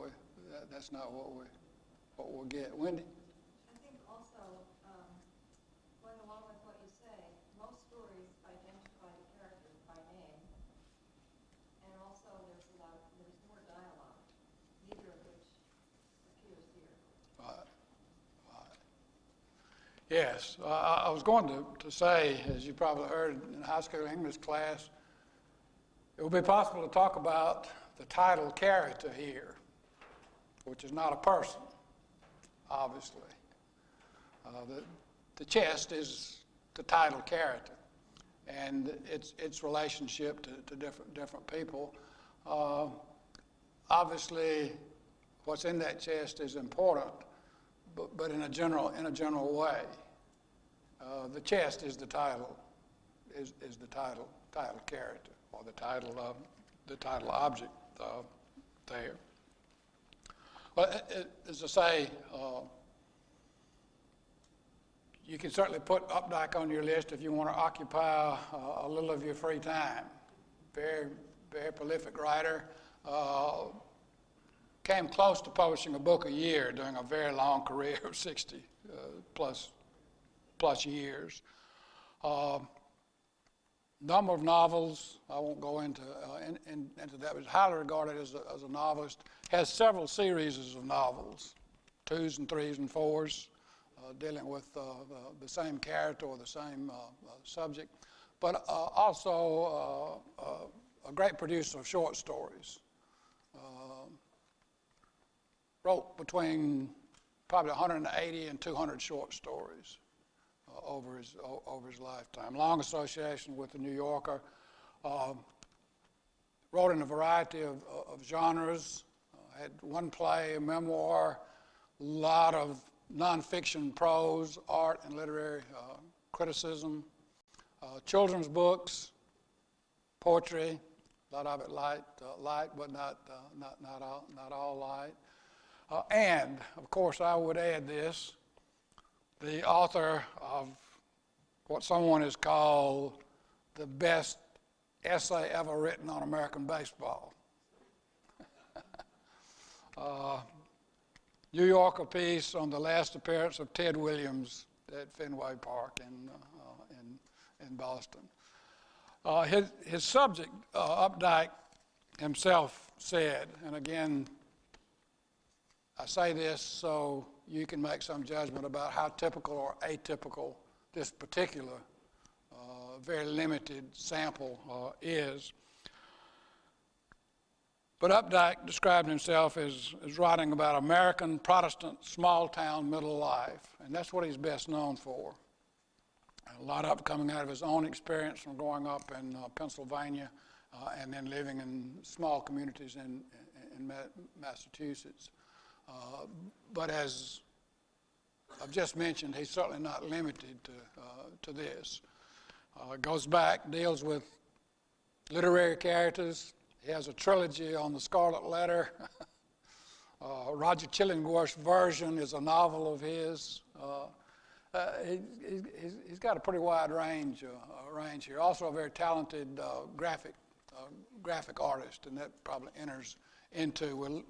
we'll get. Wendy? I think also, going along with what you say, most stories identify the characters by name, and also there's more dialogue, neither of which appears here. Right. Yes, I was going to say, as you probably heard in high school English class, it would be possible to talk about the title character here, which is not a person, obviously. The chest is the title character, and its relationship to different people. Obviously, what's in that chest is important, but in a general way. The chest is the title character, or the title object there. Well, as I say, you can certainly put Updike on your list if you want to occupy a little of your free time. Very, very prolific writer. Came close to publishing a book a year during a very long career of 60 plus years. Number of novels, I won't go into that, but is highly regarded as a novelist. Has several series of novels, 2s and 3s and 4s, dealing with the same character or the same subject, but also a great producer of short stories. Wrote between probably 180 and 200 short stories over his lifetime. Long association with the New Yorker. Wrote in a variety of genres. Had one play, a memoir, a lot of nonfiction prose, art, and literary criticism. Children's books, poetry, a lot of it light, but not all light. And, of course, I would add this, the author of what someone has called the best essay ever written on American baseball. New Yorker piece on the last appearance of Ted Williams at Fenway Park in Boston. His subject, Updike himself said, and again, I say this so you can make some judgment about how typical or atypical this particular very limited sample is. But Updike described himself as writing about American Protestant small-town middle life, and that's what he's best known for. A lot of it coming out of his own experience from growing up in Pennsylvania and then living in small communities in Massachusetts. But as I've just mentioned, he's certainly not limited to this. It goes back, deals with literary characters. He has a trilogy on the Scarlet Letter. Roger Chillingworth's version is a novel of his. He's got a pretty wide range here. Also a very talented graphic artist, and that probably enters into. We'll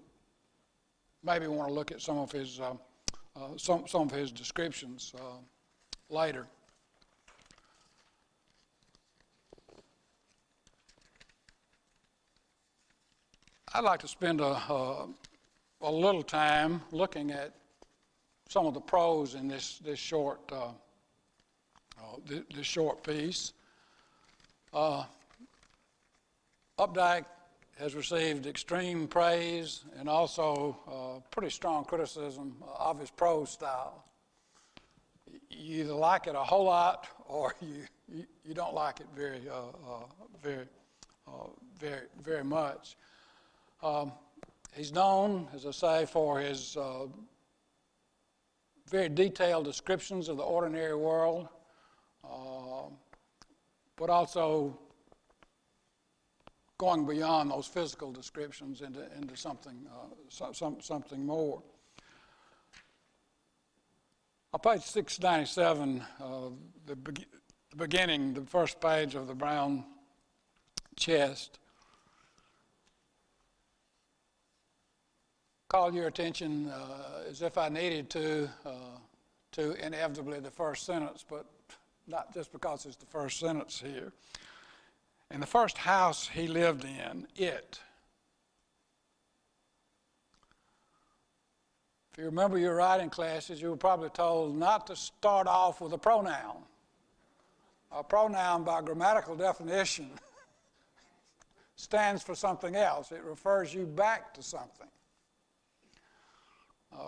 maybe want to look at some of his descriptions later. I'd like to spend a little time looking at some of the prose in this short piece. Updike has received extreme praise and also pretty strong criticism of his prose style. You either like it a whole lot or you don't like it very much. He's known, as I say, for his very detailed descriptions of the ordinary world, but also going beyond those physical descriptions into something more. On page 697, the beginning, the first page of the brown chest, call your attention as if I needed to inevitably the first sentence, but not just because it's the first sentence here. In the first house he lived in, it. If you remember your writing classes, you were probably told not to start off with a pronoun. A pronoun, by grammatical definition, stands for something else. It refers you back to something.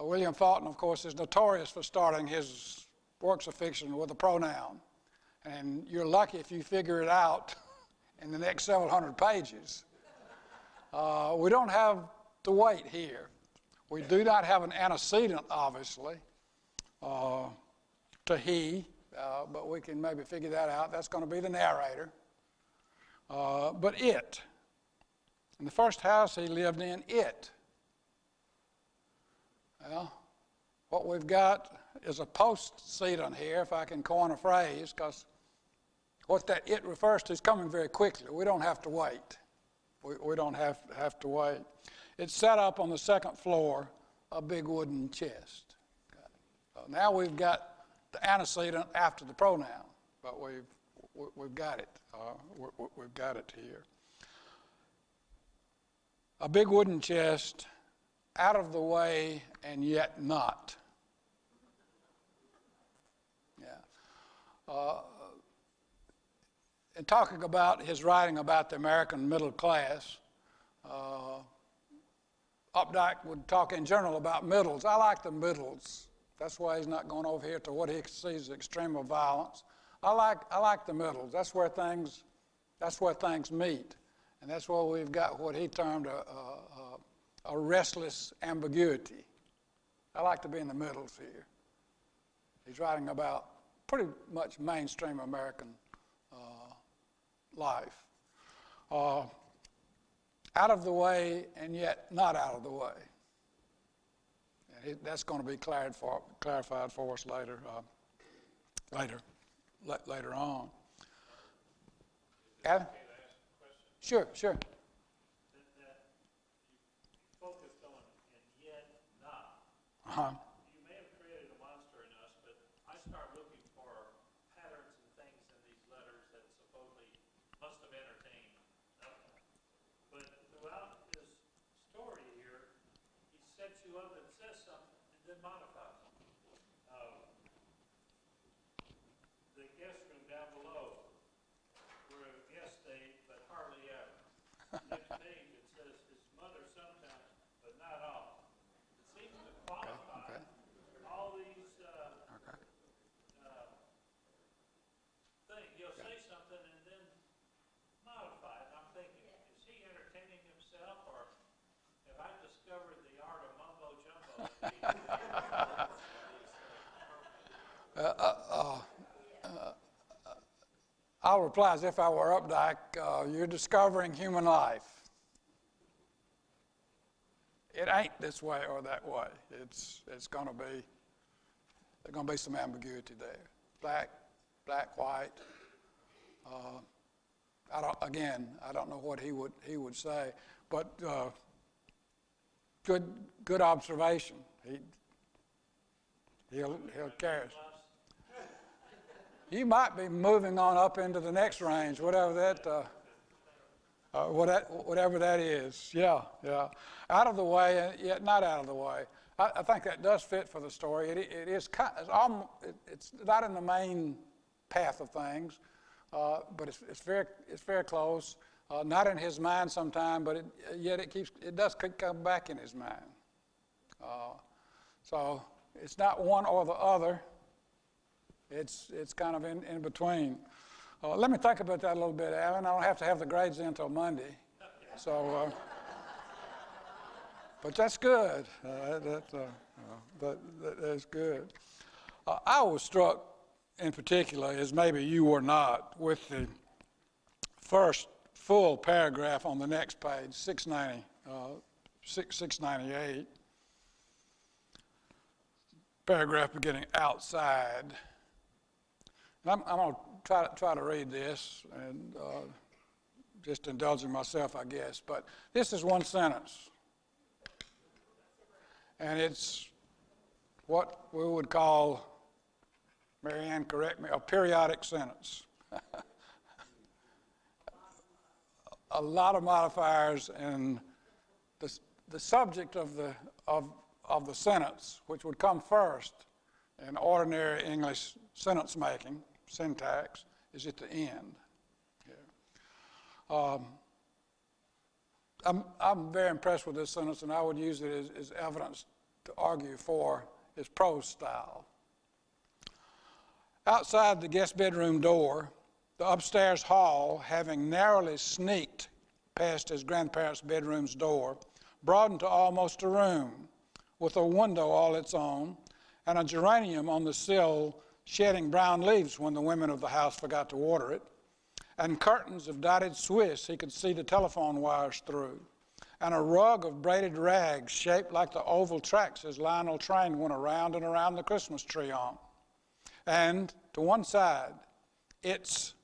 William Faulkner, of course, is notorious for starting his works of fiction with a pronoun. And you're lucky if you figure it out in the next several hundred pages. We don't have to wait here. We do not have an antecedent, obviously, to he, but we can maybe figure that out. That's going to be the narrator. But it. In the first house he lived in, it. Well, what we've got is a postcedent here, if I can coin a phrase, because what that it refers to is coming very quickly. We don't have to wait. We don't have to wait. It's set up on the second floor, a big wooden chest. Okay. So now we've got the antecedent after the pronoun, but we've got it. We've got it here. A big wooden chest, out of the way and yet not. Yeah. In talking about his writing about the American middle class, Updike would talk in general about middles. I like the middles. That's why he's not going over here to what he sees as extreme of violence. I like the middles. That's where things meet, and that's where we've got what he termed a restless ambiguity. I like to be in the middles here. He's writing about pretty much mainstream American life. Out of the way and yet not out of the way. And that's going to be clarified for us later on. Adam? Sure. Uh-huh. You may have created a monster in us, but I start looking for patterns and things in these letters that supposedly must have entertained. But throughout his story here, he sets you up and says something and then modifies it. The guest room down below, where a guest stayed, but hardly ever. Next page it says his mother I'll reply as if I were Updike. You're discovering human life. It ain't this way or that way. It's going to be, there's going to be some ambiguity there. Black, white. I don't know what he would say, but good observation. He'll carry us. You might be moving on up into the next range, whatever that is. Yeah. Out of the way, yet not out of the way. I think that does fit for the story. It's not in the main path of things, but it's very close. Not in his mind sometime, but yet it does come back in his mind. So it's not one or the other. It's kind of in between. Let me think about that a little bit, Alan. I don't have to have the grades in until Monday. So, but that's good. That's good. I was struck in particular, as maybe you were not, with the first full paragraph on the next page, 698. Paragraph beginning outside. And I'm going to try to read this and just indulging myself, I guess. But this is one sentence. And it's what we would call, Marianne, correct me, a periodic sentence. A lot of modifiers, and the subject of the sentence, which would come first in ordinary English sentence making, syntax, is at the end. Yeah. I'm very impressed with this sentence, and I would use it as evidence to argue for his prose style. Outside the guest bedroom door, the upstairs hall, having narrowly sneaked past his grandparents' bedroom's door, broadened to almost a room, with a window all its own, and a geranium on the sill shedding brown leaves when the women of the house forgot to water it, and curtains of dotted Swiss he could see the telephone wires through, and a rug of braided rags shaped like the oval tracks his Lionel train went around and around the Christmas tree on. And to one side, its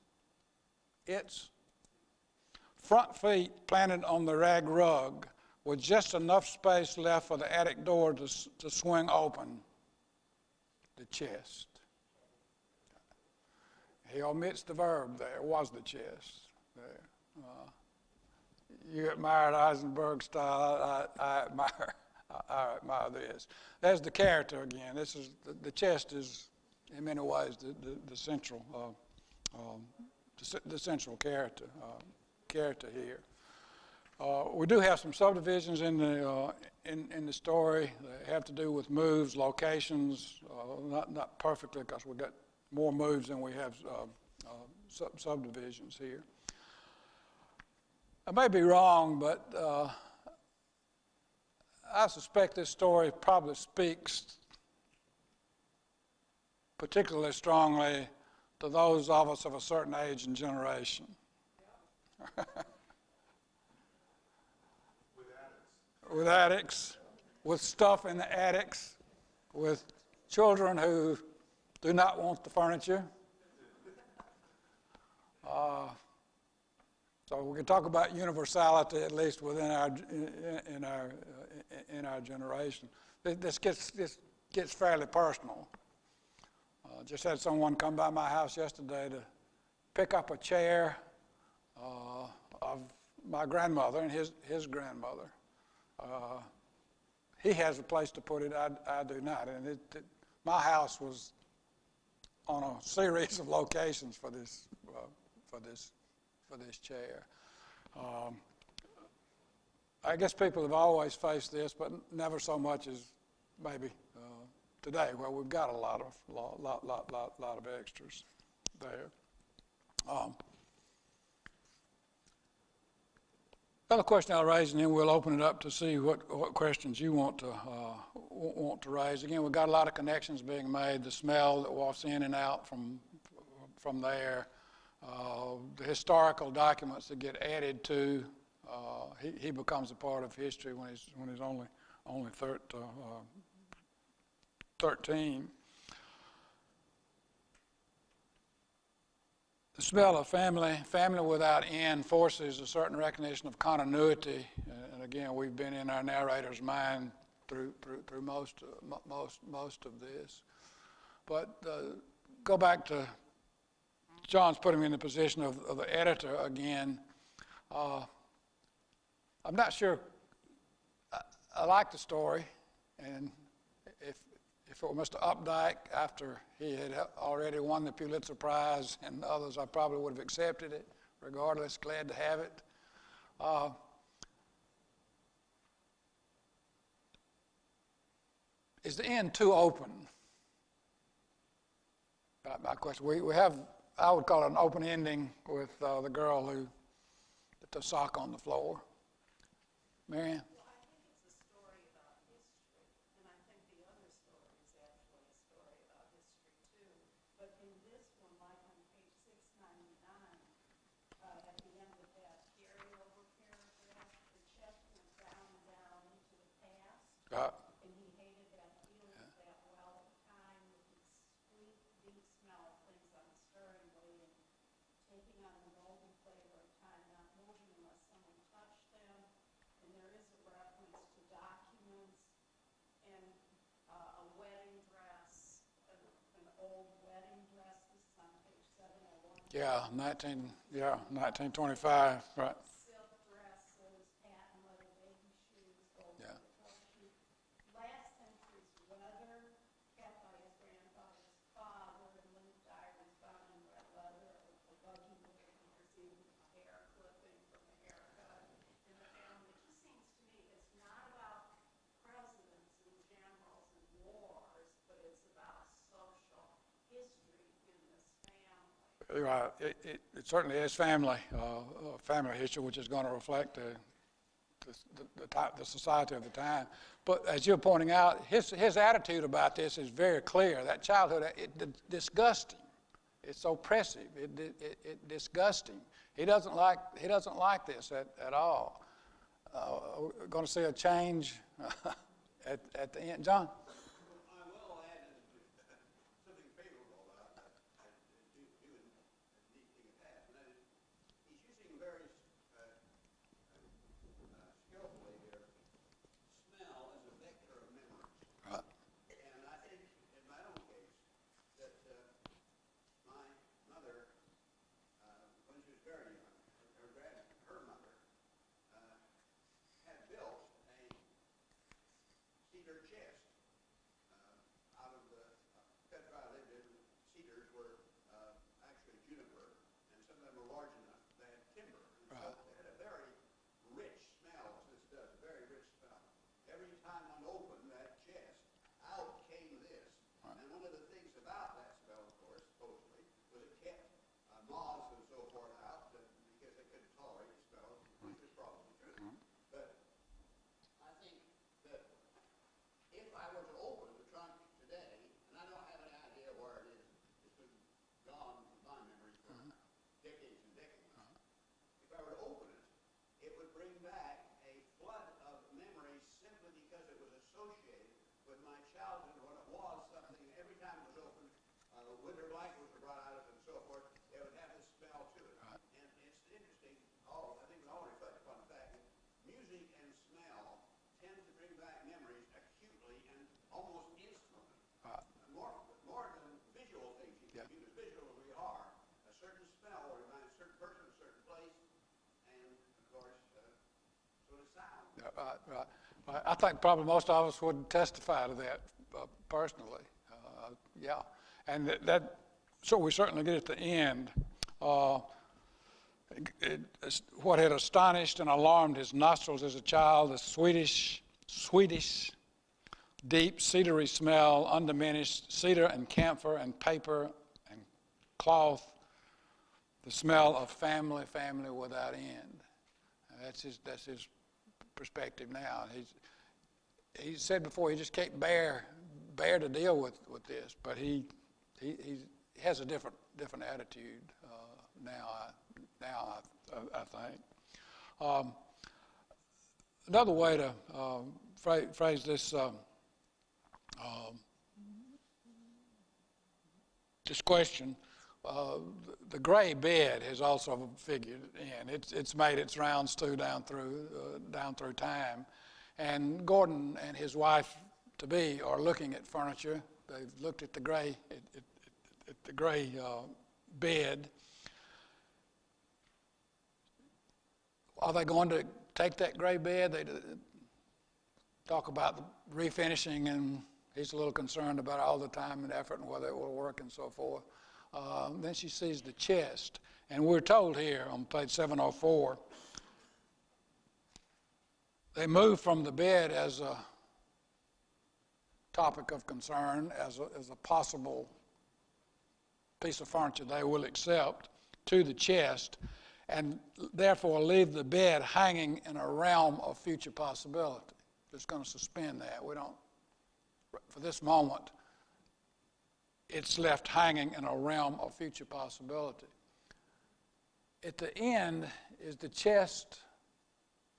front feet planted on the rag rug, with just enough space left for the attic door to swing open, the chest. He omits the verb there, was the chest there. You admired Eisenberg's style, I admire this. There's the character again. This is the chest is, in many ways, the central character here. We do have some subdivisions in the story that have to do with moves, locations, not perfectly, because we've got more moves than we have subdivisions here. I may be wrong, but I suspect this story probably speaks particularly strongly to those of us of a certain age and generation. With addicts, with stuff in the attics, with children who do not want the furniture. So we can talk about universality, at least within our generation. This gets fairly personal. Just had someone come by my house yesterday to pick up a chair of my grandmother and his grandmother. He has a place to put it, I do not. And my house was on a series of locations for this chair. I guess people have always faced this, but never so much as maybe today, where we've got a lot of extras there. Another question I'll raise, and then we'll open it up to see what questions you want to raise. Again, we've got a lot of connections being made. The smell that wafts in and out from there, the historical documents that get added to, he becomes a part of history when he's only 13. The smell of family without end forces a certain recognition of continuity, and again, we've been in our narrator's mind through most of this. But go back to John's putting me in the position of the editor again. I'm not sure. I like the story, and if it were Mr. Updike, after he had already won the Pulitzer Prize and others, I probably would have accepted it, regardless, glad to have it. Is the end too open? My question. We have, I would call it an open ending with the girl who put the sock on the floor. Marianne? Well, I think it's a story about history, and I think the other story is actually a story about history too. But in this one, like on page 699, at the end of that carryover paragraph, the chest went down and down into the past. And he hated that feeling that well at the time with his sweet, deep smell of things unstirringly and taking on the golden flavor of time, not moving unless someone touched them. And there is a reference to documents and a wedding dress, an old wedding dress. This is on page 701. Yeah, 1925, right. Silk dresses, patent leather baby shoes, gold Yeah. horseshoe. Last century's weather, kept by his grandfather's father, and linked diaries found in red leather, a buggy wig, and there's even a hair clipping from a haircut in the family. It just seems to me it's not about presidents and generals and wars, but it's about social history in this family. Right. It certainly is family history, which is going to reflect the society of the time. But as you're pointing out, his attitude about this is very clear. That childhood, it disgusts him. It's oppressive. It disgusts him. He doesn't like this at all. We're going to see a change at the end. John? I will add something favorable about doing these things past, and that is he's using very skillfully here smell as a vector of memories. Right. And I think in my own case that my mother, when she was very young, her mother had built a cedar chest out of the country I lived in. Cedars were actually juniper, and some of them were large enough. They had timber, and so it had a very rich smell, as this does, a very rich smell. Every time one opened that chest, out came this. And one of the things about that smell, of course, supposedly, was it kept moths and so forth out because they couldn't tolerate the smell, which is probably true. But I think that if I were to open the trunk today, and I don't have any idea where it is, it's been gone from my memory for decades and decades. If I were to open it, it would bring back a flood of memories simply because it was associated with my childhood when it was something. Every time it was opened, winter blankets were brought out of it and so forth. It would have this smell to it. And it's interesting. I think we all reflect upon the fact that music and smell tend to bring back memories acutely and almost instantly. More than visual things. You can view as visual as we are. A certain smell will remind a certain person of a certain place, and of course, so does sound. Yeah, right. I think probably most of us would testify to that personally. Yeah, and so we certainly get at the end. What had astonished and alarmed his nostrils as a child, the Swedish, deep cedary smell, undiminished cedar and camphor and paper and cloth, the smell of family without end. And that's his perspective now. He said before he just can't bear to deal with this, but he has a different attitude I think. Another way to phrase this this question, the gray bed has also figured in. It's made its rounds too down through time, and Gordon and his wife to be are looking at furniture. They've looked at the gray bed. Are they going to take that gray bed? They talk about the refinishing, and he's a little concerned about all the time and effort and whether it will work and so forth. Then she sees the chest, and we're told here on page 704, they move from the bed as a topic of concern, as a possible piece of furniture they will accept, to the chest, and therefore leave the bed hanging in a realm of future possibility. Just going to suspend that. We don't, for this moment, it's left hanging in a realm of future possibility. At the end is the chest,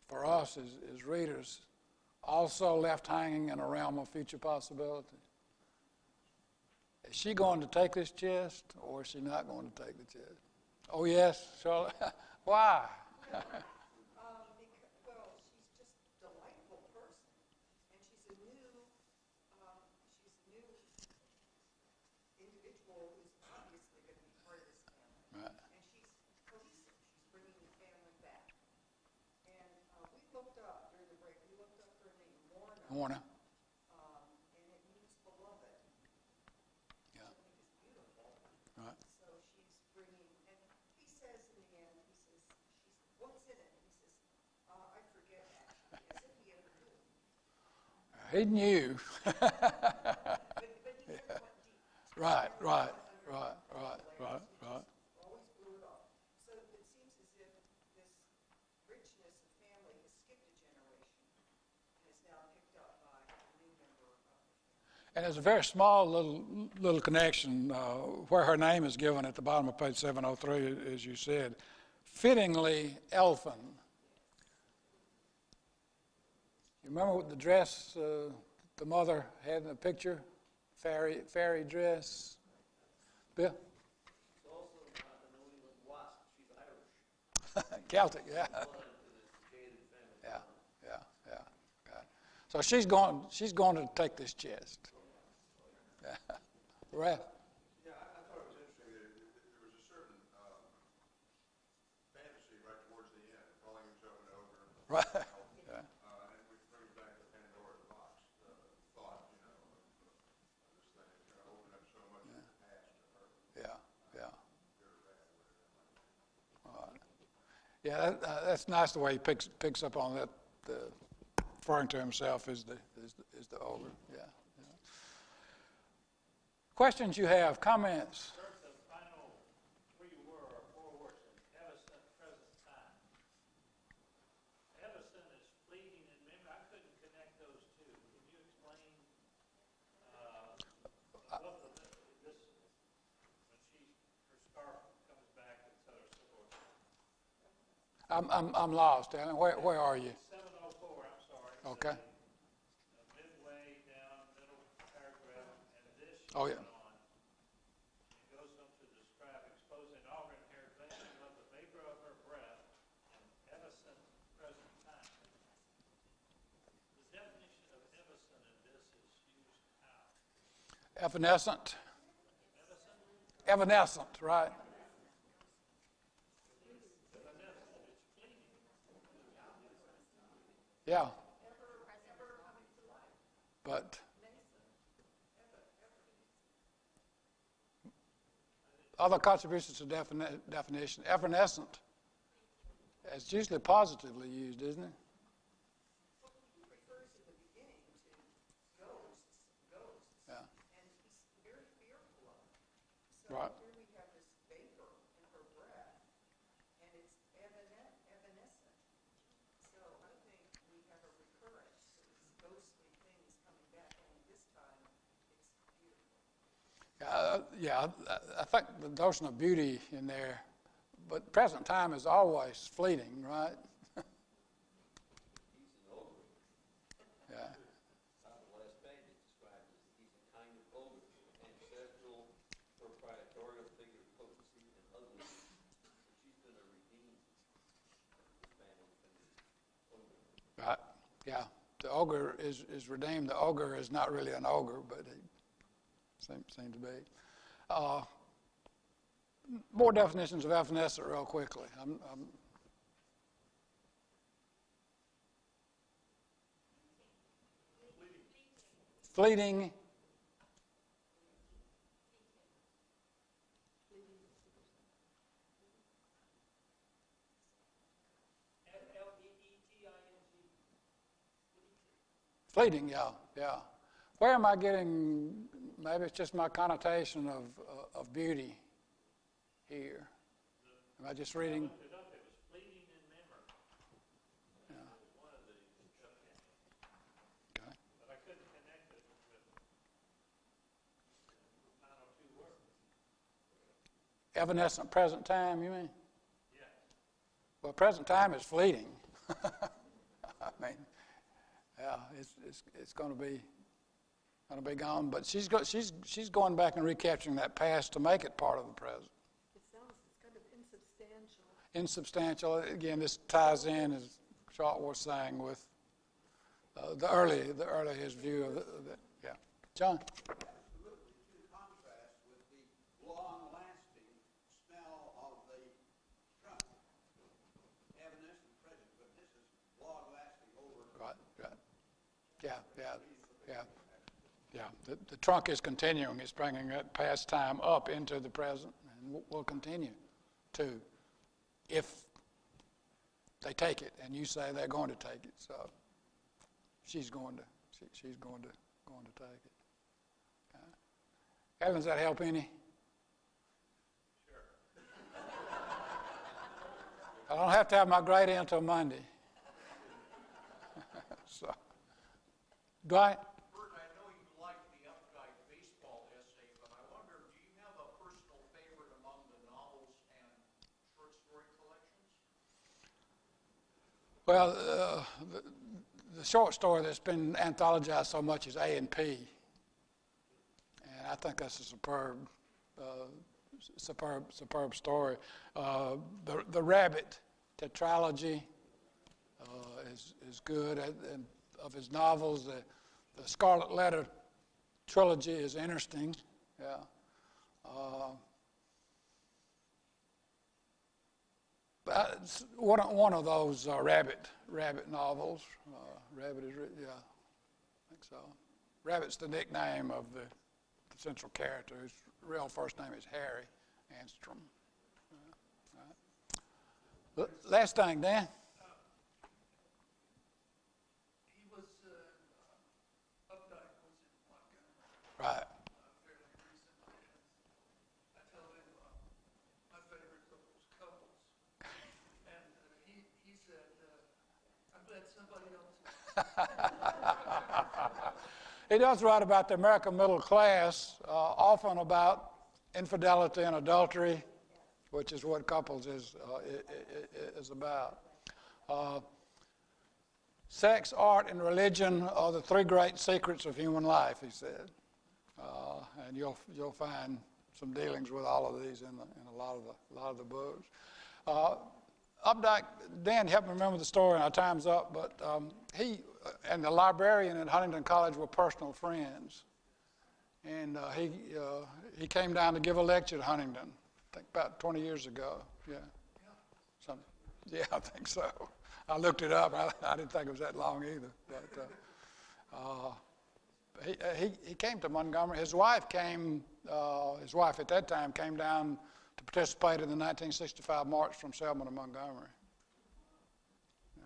for us as readers, also left hanging in a realm of future possibility. Is she going to take this chest, or is she not going to take the chest? Oh, yes, Charlotte. Why? Well, she's just a delightful person, and she's a new individual who's obviously going to be part of this family. Right. And she's cohesive. She's bringing the family back. And we looked up during the break. We looked up her name, Lorna. And it means beloved. Yeah. I think it's beautiful. Right. So she's bringing, and he says in the end, he says, what's in it? He says, I forget actually, as if he ever knew. He knew. But he never went deep. Right. Always blew it off. So it seems as if this richness of family has skipped a generation and is now picked up by a new member of the family. And there's a very small little connection where her name is given at the bottom of page 703, as you said. Fittingly elfin. You remember what the dress the mother had in the picture? Fairy dress. Bill? She's also not a New England wasp. She's Irish. Celtic, yeah. Blood to this jaded family. Yeah. Okay. So she's going to take this chest. Yeah. Ralph? Yeah, I thought it was interesting that there was a certain fantasy right towards the end, calling himself an ogre. Right. Yeah. And which brings back the Pandora's box thought, of this thing. It's going to open up so much of the past to her. Yeah. All right. Yeah, that's nice the way he picks up on that, referring to himself as the ogre. Yeah. Questions you have, comments? In terms of final, where you were, forwards, and Evison, present time. Evison is fleeting, and maybe I couldn't connect those two. Can you explain what this, when her scarf comes back, et cetera, so forth? I'm lost, Alan. Where are you? 704, I'm sorry. Okay. Midway down, middle paragraph, and this Oh, yeah. on. It goes on to describe exposing auburn-haired vein of the vapor of her breath and evanescent present time. The definition of evanescent in this is used how? Evanescent. Evanescent, right? Yeah. But other contributions to definition. Evanescent. It's usually positively used, isn't it? He refers in the beginning to ghosts, Yeah. and he's very fearful of them. So Right. here we have this vapor in her breath, and it's evanescent. So I think we have a recurrence to these ghostly things coming back, only this time it's beautiful. I think the notion of beauty in there but present time is always fleeting, right? He's an ogre. Yeah. On the last page, it's described as he's a kind of ogre, ancestral, proprietorial figure, potency, and ugliness. So she's going to redeem this family from the ogre. Right. Yeah. The ogre is redeemed. The ogre is not really an ogre, but he seems to be. More definitions of evanescent real quickly. Fleeting. Fleeting, yeah. Where am I getting, maybe it's just my connotation of beauty here. Am I just reading? I looked it up, it was fleeting in memory. Yeah. It was one of the, Okay. but I couldn't connect it with the final two words. Evanescent present time, you mean? Yeah. Well, present time is fleeting. I mean, yeah, it's going to be gone. But she's going back and recapturing that past to make it part of the present. It sounds, it's kind of insubstantial. Insubstantial. Again, this ties in, as Shaw was saying, with the earliest view of the yeah. John. Absolutely to contrast with the long-lasting smell of the trunk. Evanescent present, but this is long-lasting over. Right. Yeah. The trunk is continuing. It's bringing that past time up into the present, and will continue to, if they take it, and you say they're going to take it. So she's going to take it. Ellen, does that help any? Sure. I don't have to have my grade in until Monday. So, Dwight? Bert, I know you like the Updike baseball essay, but I wonder, do you have a personal favorite among the novels and short story collections? Well, the short story that's been anthologized so much is A&P. And I think that's a superb story. The Rabbit tetralogy is good. And of his novels, the Scarlet Letter trilogy is interesting. Yeah. One of those Rabbit novels. Rabbit is, yeah, I think so. Rabbit's the nickname of the central character, whose real first name is Harry Anstrom. Right. Last thing, Dan. Updike was in Montgomery. Right. Fairly recently, and I told him my favorite book was Couples, and he said, "I'm glad somebody else." He does write about the American middle class, often about infidelity and adultery, which is what Couples is about. Sex, art, and religion are the three great secrets of human life, he said. And you'll find some dealings with all of these in a lot of the books. Updike, Dan helped me remember the story, and our time's up, but he and the librarian at Huntington College were personal friends. And he came down to give a lecture at Huntington, I think about 20 years ago. Yeah. Yeah, I think so. I looked it up. I didn't think it was that long either. But he came to Montgomery. His wife at that time came down to participate in the 1965 march from Selma to Montgomery. Yeah.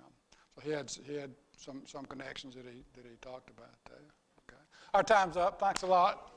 So he had some connections that he talked about there. Okay. Our time's up. Thanks a lot.